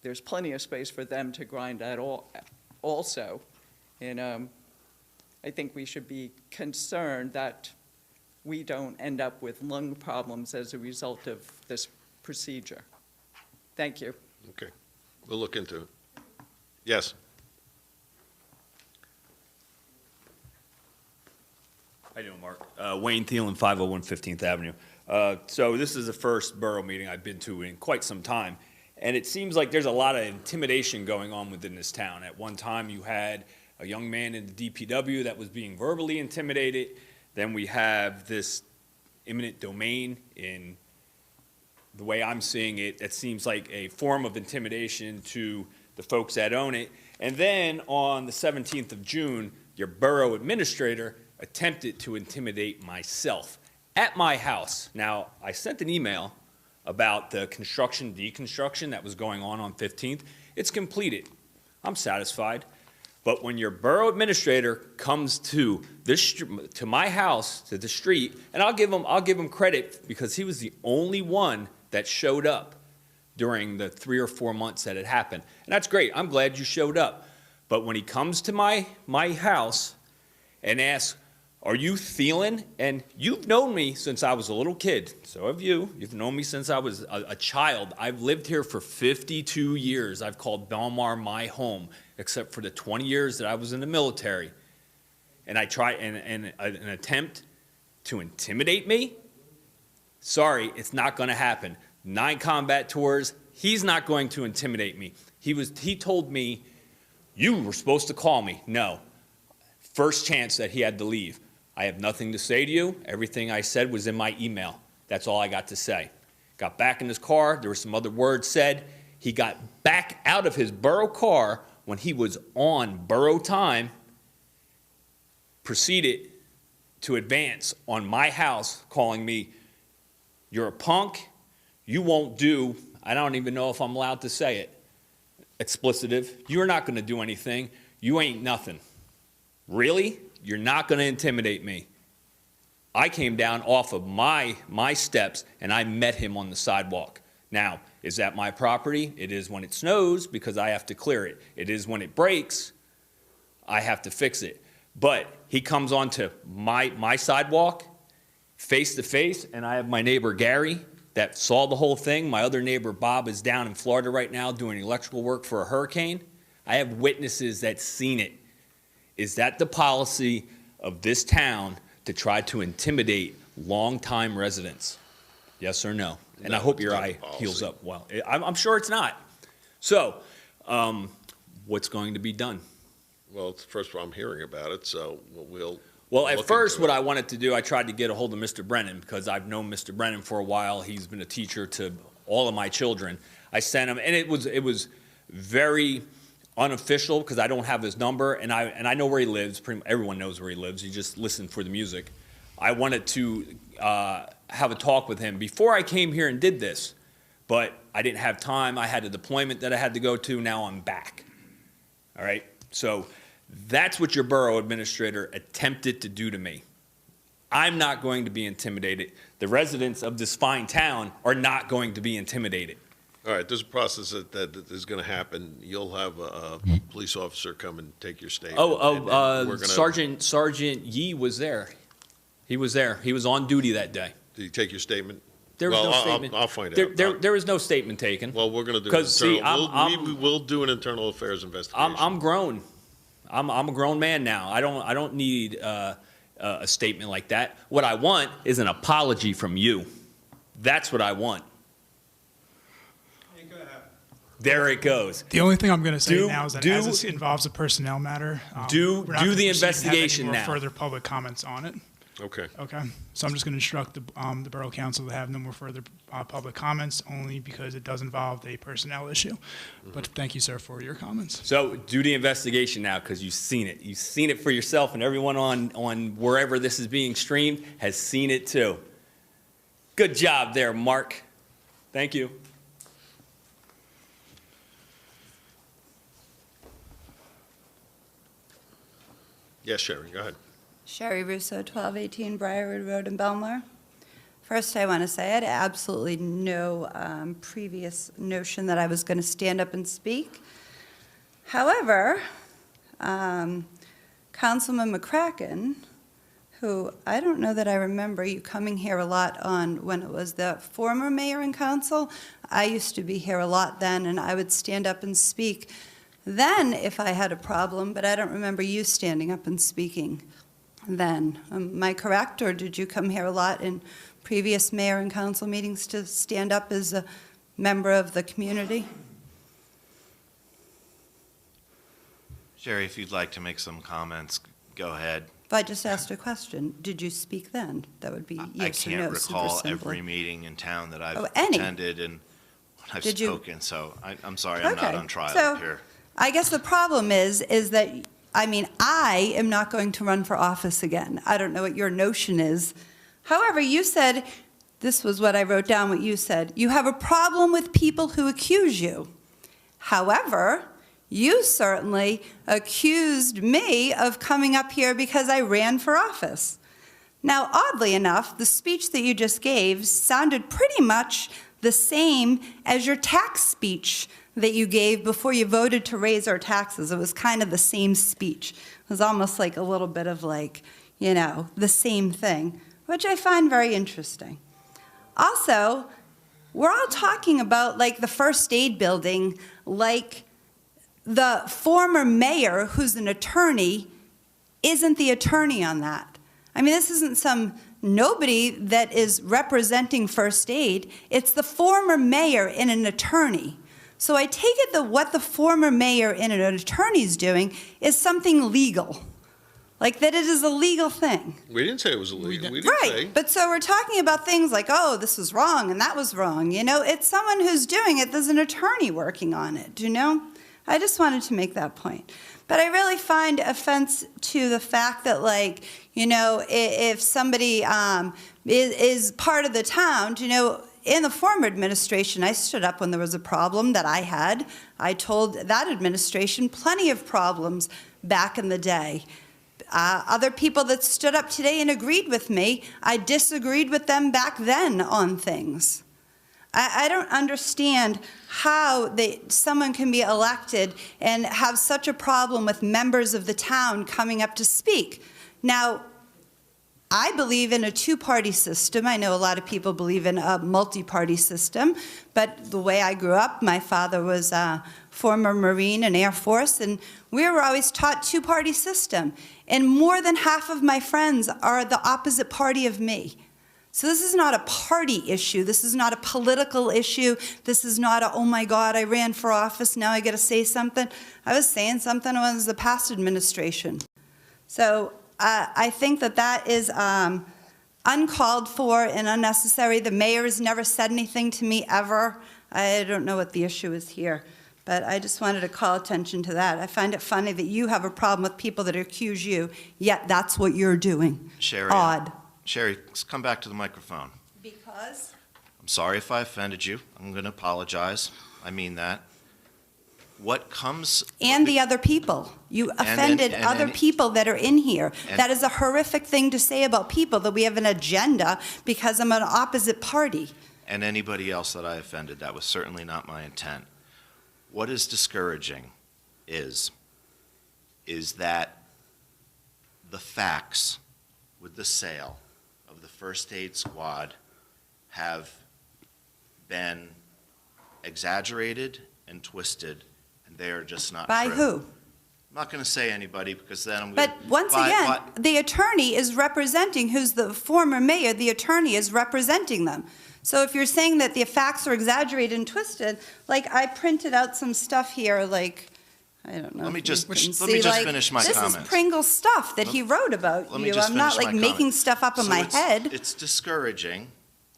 there's plenty of space for them to grind at all also. And I think we should be concerned that we don't end up with lung problems as a result of this procedure. Thank you. Okay, we'll look into it. Yes? How you doing, Mark? Wayne Thielen, 501 15th Avenue. So this is the first borough meeting I've been to in quite some time, and it seems like there's a lot of intimidation going on within this town. At one time, you had a young man in the DPW that was being verbally intimidated. Then we have this eminent domain. In the way I'm seeing it, that seems like a form of intimidation to the folks that own it. And then on the 17th of June, your borough administrator attempted to intimidate myself at my house. Now, I sent an email about the construction, deconstruction that was going on 15th. It's completed. I'm satisfied. But when your borough administrator comes to my house, to the street, and I'll give him credit because he was the only one that showed up during the 3 or 4 months that it happened. And that's great. I'm glad you showed up. But when he comes to my house and asks, "Are you Thielen?" And you've known me since I was a little kid. So have you. You've known me since I was a child. I've lived here for 52 years. I've called Belmar my home, except for the 20 years that I was in the military. And I try an attempt to intimidate me? Sorry, it's not going to happen. 9 combat tours, he's not going to intimidate me. He told me, "You were supposed to call me." No. First chance that he had to leave. I have nothing to say to you. Everything I said was in my email. That's all I got to say. Got back in his car. There were some other words said. He got back out of his borough car when he was on borough time, proceeded to advance on my house, calling me, "You're a punk. You won't do," I don't even know if I'm allowed to say it, explicitive. "You're not going to do anything. You ain't nothing." Really? You're not going to intimidate me. I came down off of my steps, and I met him on the sidewalk. Now, is that my property? It is when it snows, because I have to clear it. It is when it breaks, I have to fix it. But he comes onto my sidewalk, face to face, and I have my neighbor Gary that saw the whole thing. My other neighbor Bob is down in Florida right now doing electrical work for a hurricane. I have witnesses that seen it. Is that the policy of this town to try to intimidate longtime residents? Yes or no? And I hope your eye heals up well. I'm sure it's not. So, what's going to be done? Well, it's the first time I'm hearing about it, so we'll Well, at look first, into what it. I wanted to do, I tried to get a hold of Mr. Brennan because I've known Mr. Brennan for a while. He's been a teacher to all of my children. I sent him, and it was very unofficial because I don't have his number, and I know where he lives. Everyone knows where he lives. You just listen for the music. I wanted to have a talk with him before I came here and did this, but I didn't have time. I had a deployment that I had to go to. Now I'm back. All right? So that's what your borough administrator attempted to do to me. I'm not going to be intimidated. The residents of this fine town are not going to be intimidated. All right, there's a process that is going to happen. You'll have a police officer come and take your statement. and we're gonna- Sergeant Yee was there. He was there. He was on duty that day. Did he take your statement? There was Well, no I'll- statement. I'll find out. There was no statement taken. Well, we're going to do. Because, see, we will do an internal affairs investigation. I'm grown. I'm a grown man now. I don't need a statement like that. What I want is an apology from you. That's what I want. There it goes. The only thing I'm going to say now is that as this involves a personnel matter, do we're not gonna the proceed to have any investigation more now. Further public comments on it. Okay. Okay. So I'm just going to instruct the Borough Council to have no more further public comments, only because it does involve a personnel issue. But thank you, sir, for your comments. So do the investigation now because you've seen it. You've seen it for yourself, and everyone on wherever this is being streamed has seen it too. Good job there, Mark. Thank you. Yes, Sherry, go ahead. Sherry Russo, 1218 Briarwood Road in Belmar. First, I want to say I had absolutely no previous notion that I was going to stand up and speak. However, Councilman McCracken, who I don't know that I remember you coming here a lot on when it was the former mayor and council. I used to be here a lot then, and I would stand up and speak then if I had a problem, but I don't remember you standing up and speaking then. Am I correct, or did you come here a lot in previous mayor and council meetings to stand up as a member of the community? Sherry, if you'd like to make some comments, go ahead. If I just asked a question, did you speak then? That would be yes or no, I can't super recall simply. every meeting in town that I've any. attended and when I've Did you- spoken, so I'm sorry, I'm not Okay, on trial so- up here. I guess the problem is that, I mean, I am not going to run for office again. I don't know what your notion is. However, you said, this was what I wrote down, what you said, you have a problem with people who accuse you. However, you certainly accused me of coming up here because I ran for office. Now, oddly enough, the speech that you just gave sounded pretty much the same as your tax speech that you gave before you voted to raise our taxes. It was kind of the same speech. It was almost like a little bit of like, you know, the same thing, which I find very interesting. Also, we're all talking about like the first aid building, like the former mayor, who's an attorney, isn't the attorney on that. I mean, this isn't some nobody that is representing first aid. It's the former mayor and an attorney. So I take it that what the former mayor and an attorney is doing is something legal, like that it is a legal thing. We didn't say it was illegal. We didn't say. Right, but so we're talking about things like, oh, this was wrong and that was wrong. You know, it's someone who's doing it. There's an attorney working on it, you know? I just wanted to make that point. But I really find offense to the fact that, like, you know, if somebody is part of the town, you know, in the former administration, I stood up when there was a problem that I had. I told that administration plenty of problems back in the day. Other people that stood up today and agreed with me, I disagreed with them back then on things. I don't understand how someone can be elected and have such a problem with members of the town coming up to speak. Now, I believe in a two-party system. I know a lot of people believe in a multi-party system, but the way I grew up, my father was a former Marine and Air Force, and we were always taught two-party system. And more than half of my friends are the opposite party of me. So this is not a party issue. This is not a political issue. This is not a, oh my God, I ran for office, now I got to say something. I was saying something when it was the past administration. So I think that that is uncalled for and unnecessary. The mayor has never said anything to me ever. I don't know what the issue is here, but I just wanted to call attention to that. I find it funny that you have a problem with people that accuse you, yet that's what you're doing. Sherry, Odd. Sherry, come back to the microphone. Because? I'm sorry if I offended you. I'm going to apologize. I mean that. What comes... And the other people. You offended other people that are in here. That is a horrific thing to say about people, that we have an agenda because I'm an opposite party. And anybody else that I offended. That was certainly not my intent. What is discouraging is that the facts with the sale of the first aid squad have been exaggerated and twisted, and they are just not true. By who? I'm not going to say anybody because then I'm going to... But once again, the attorney is representing, who's the former mayor, the attorney is representing them. So if you're saying that the facts are exaggerated and twisted, like I printed out some stuff here, like, I don't know. Let me just finish my this comments. Is Pringle's stuff that he wrote about you. I'm not like making stuff up in my head. It's discouraging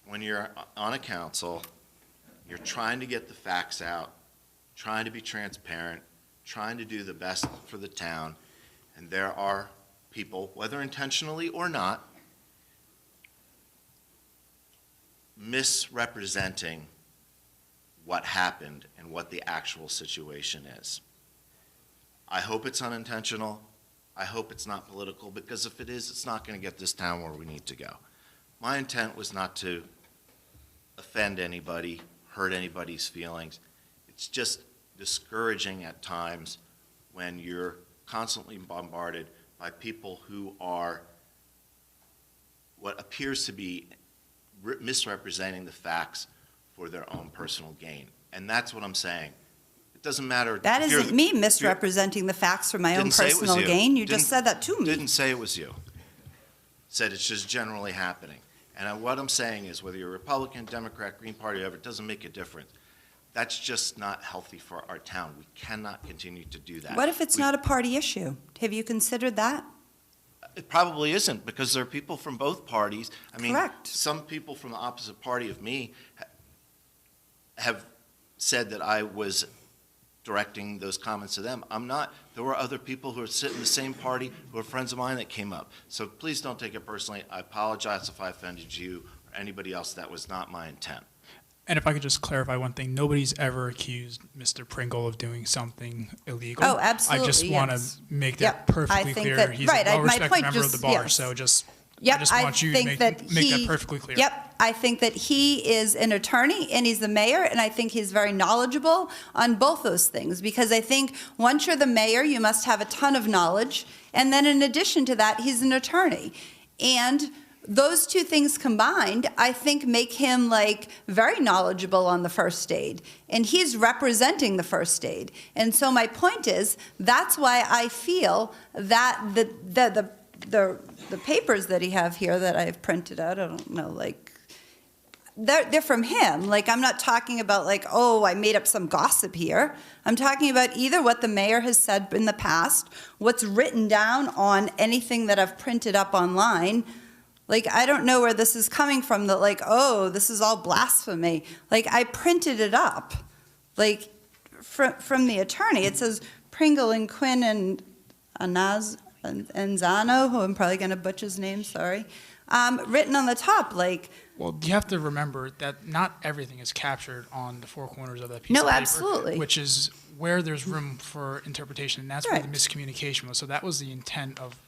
when you're on a council, you're trying to get the facts out, trying to be transparent, trying to do the best for the town, and there are people, whether intentionally or not, misrepresenting what happened and what the actual situation is. I hope it's unintentional. I hope it's not political, because if it is, it's not going to get this town where we need to go. My intent was not to offend anybody, hurt anybody's feelings. It's just discouraging at times when you're constantly bombarded by people who are what appears to be misrepresenting the facts for their own personal gain. And that's what I'm saying. It doesn't matter. That isn't me misrepresenting the facts for my own personal gain. You just said that to me. Didn't say it was you. Said it's just generally happening. And what I'm saying is, whether you're Republican, Democrat, Green Party, whatever, it doesn't make a difference. That's just not healthy for our town. We cannot continue to do that. What if it's not a party issue? Have you considered that? It probably isn't, because there are people from both parties. I mean, Correct. Some people from the opposite party of me have said that I was directing those comments to them. I'm not. There were other people who are sitting in the same party who are friends of mine that came up. So please don't take it personally. I apologize if I offended you or anybody else. That was not my intent. And if I could just clarify one thing, nobody's ever accused Mr. Pringle of doing something illegal. Oh, absolutely, I just want to make that perfectly clear. That, He's right, a well-respected member of the bar, yes. so just Yep, I just want you to make that perfectly clear. Yep, I think that he is an attorney and he's the mayor, and I think he's very knowledgeable on both those things, because I think once you're the mayor, you must have a ton of knowledge, and then in addition to that, he's an attorney. And those two things combined, I think, make him like very knowledgeable on the first aid, and he's representing the first aid. And so my point is, that's why I feel that the papers that he have here that I've printed out, I don't know, like, they're from him. Like, I'm not talking about like, oh, I made up some gossip here. I'm talking about either what the mayor has said in the past, what's written down on anything that I've printed up online. Like, I don't know where this is coming from, that like, oh, this is all blasphemy. Like, I printed it up, like, from the attorney. It says Pringle and Quinn and Zano, who I'm probably going to butcher his name, sorry, written on the top, like. Well, you have to remember that not everything is captured on the four corners of that piece of paper. No, absolutely. Which is where there's room for interpretation, and that's where the miscommunication was. So that was the intent of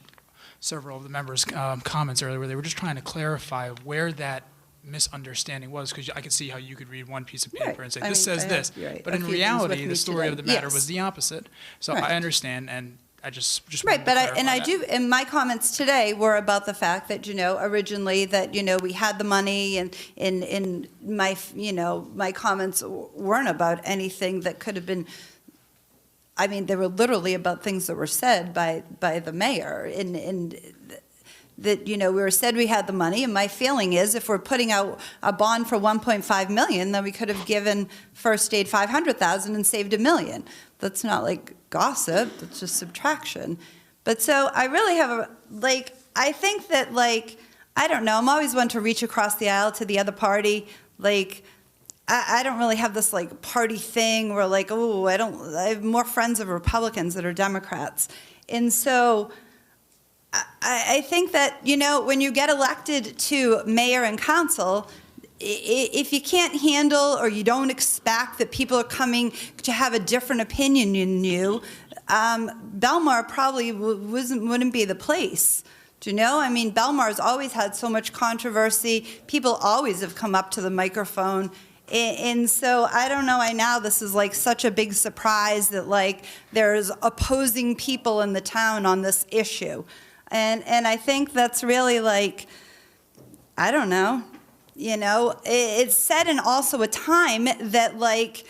several of the members' comments earlier, where they were just trying to clarify where that misunderstanding was, because I could see how you could read one piece of paper and say, this says this. But in reality, the story of the matter was the opposite. So I understand, and I just right, but I do, and my comments today were about the fact that, you know, originally that, you know, we had the money, and in my, you know, my comments weren't about anything that could have been. I mean, they were literally about things that were said by the mayor, and that, you know, we were said we had the money, and my feeling is if we're putting out a bond for $1.5 million, then we could have given First Aid $500,000 and saved $1 million. That's not like gossip, that's just subtraction. But so I really have a, like, I think that, like, I don't know, I'm always one to reach across the aisle to the other party. Like, I don't really have this, like, party thing where, like, oh, I have more friends of Republicans that are Democrats. And so I think that, you know, when you get elected to mayor and council, if you can't handle or you don't expect that people are coming to have a different opinion than you, Belmar probably wouldn't be the place. Do you know? I mean, Belmar's always had so much controversy. People always have come up to the microphone. And so I don't know, now this is like such a big surprise that like there's opposing people in the town on this issue. And I think that's really like, I don't know, you know, it's said in also a time that like,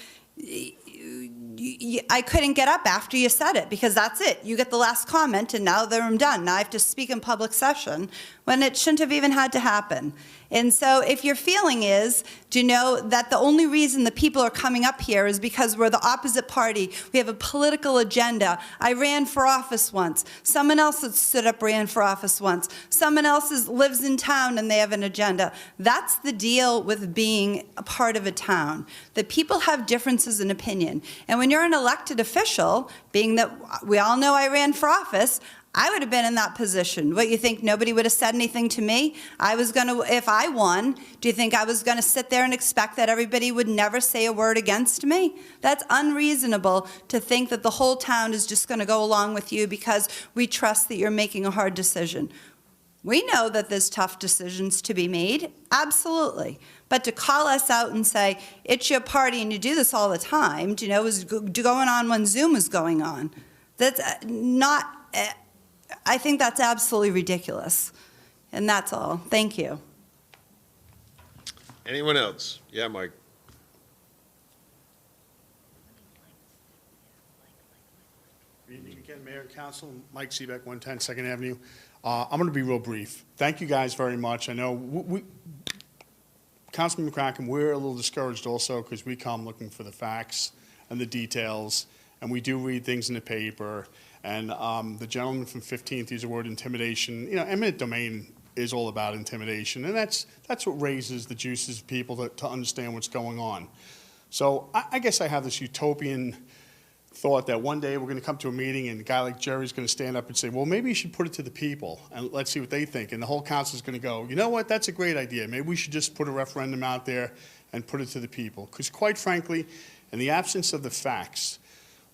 I couldn't get up after you said it because that's it. You get the last comment and now I'm done. Now I have to speak in public session when it shouldn't have even had to happen. And so if your feeling is, do you know that the only reason the people are coming up here is because we're the opposite party, we have a political agenda. I ran for office once. Someone else that stood up ran for office once. Someone else lives in town and they have an agenda. That's the deal with being a part of a town. That people have differences in opinion. And when you're an elected official, being that we all know I ran for office, I would have been in that position. What, you think nobody would have said anything to me? I was going to, if I won, do you think I was going to sit there and expect that everybody would never say a word against me? That's unreasonable to think that the whole town is just going to go along with you because we trust that you're making a hard decision. We know that there's tough decisions to be made, absolutely. But to call us out and say, it's your party and you do this all the time, do you know, it was going on when Zoom was going on. That's not... I think that's absolutely ridiculous. And that's all. Thank you. Anyone else? Yeah, Mike. Good evening again, Mayor and Council. Mike Seebeck, 110 2nd Avenue. I'm going to be real brief. Thank you guys very much. I know Councilman McCracken, we're a little discouraged also because we come looking for the facts and the details, and we do read things in the paper. And the gentleman from 15th used the word intimidation. You know, eminent domain is all about intimidation, and that's what raises the juices of people to understand what's going on. So I guess I have this utopian thought that one day we're going to come to a meeting and a guy like Jerry's going to stand up and say, well, maybe you should put it to the people, and let's see what they think. And the whole council's going to go, you know what, that's a great idea. Maybe we should just put a referendum out there and put it to the people. Because quite frankly, in the absence of the facts,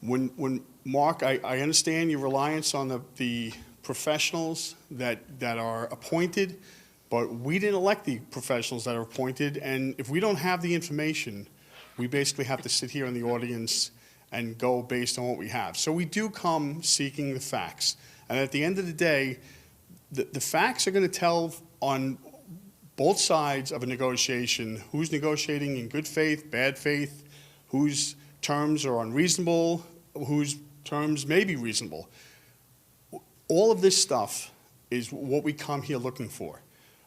when Mark, I understand your reliance on the professionals that are appointed, but we didn't elect the professionals that are appointed, and if we don't have the information, we basically have to sit here in the audience and go based on what we have. So we do come seeking the facts. And at the end of the day, the facts are going to tell on both sides of a negotiation who's negotiating in good faith, bad faith, whose terms are unreasonable, whose terms may be reasonable. All of this stuff is what we come here looking for.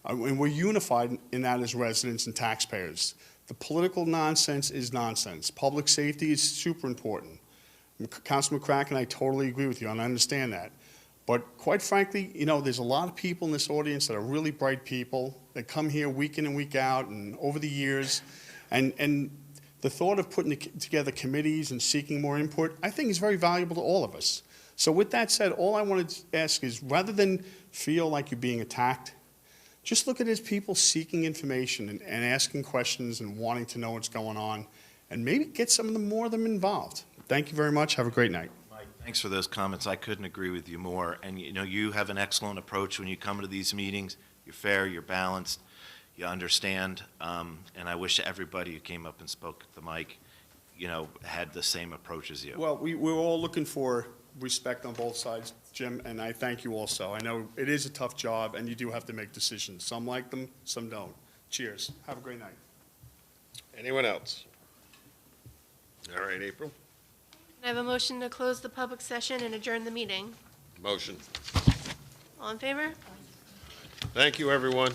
And we're unified in that as residents and taxpayers. The political nonsense is nonsense. Public safety is super important. Councilman McCracken, I totally agree with you, and I understand that. But quite frankly, you know, there's a lot of people in this audience that are really bright people that come here week in and week out and over the years. And the thought of putting together committees and seeking more input, I think is very valuable to all of us. So with that said, all I wanted to ask is, rather than feel like you're being attacked, just look at it as people seeking information and asking questions and wanting to know what's going on, and maybe get some of them, more of them involved. Thank you very much. Have a great night. Mike, thanks for those comments. I couldn't agree with you more. And you know, you have an excellent approach when you come to these meetings. You're fair, you're balanced, you understand, and I wish everybody who came up and spoke at the mic, you know, had the same approach as you. Well, we're all looking for respect on both sides, Jim, and I thank you also. I know it is a tough job, and you do have to make decisions. Some like them, some don't. Cheers. Have a great night. Anyone else? All right, April. Can I have a motion to close the public session and adjourn the meeting? Motion. All in favor? Thank you, everyone.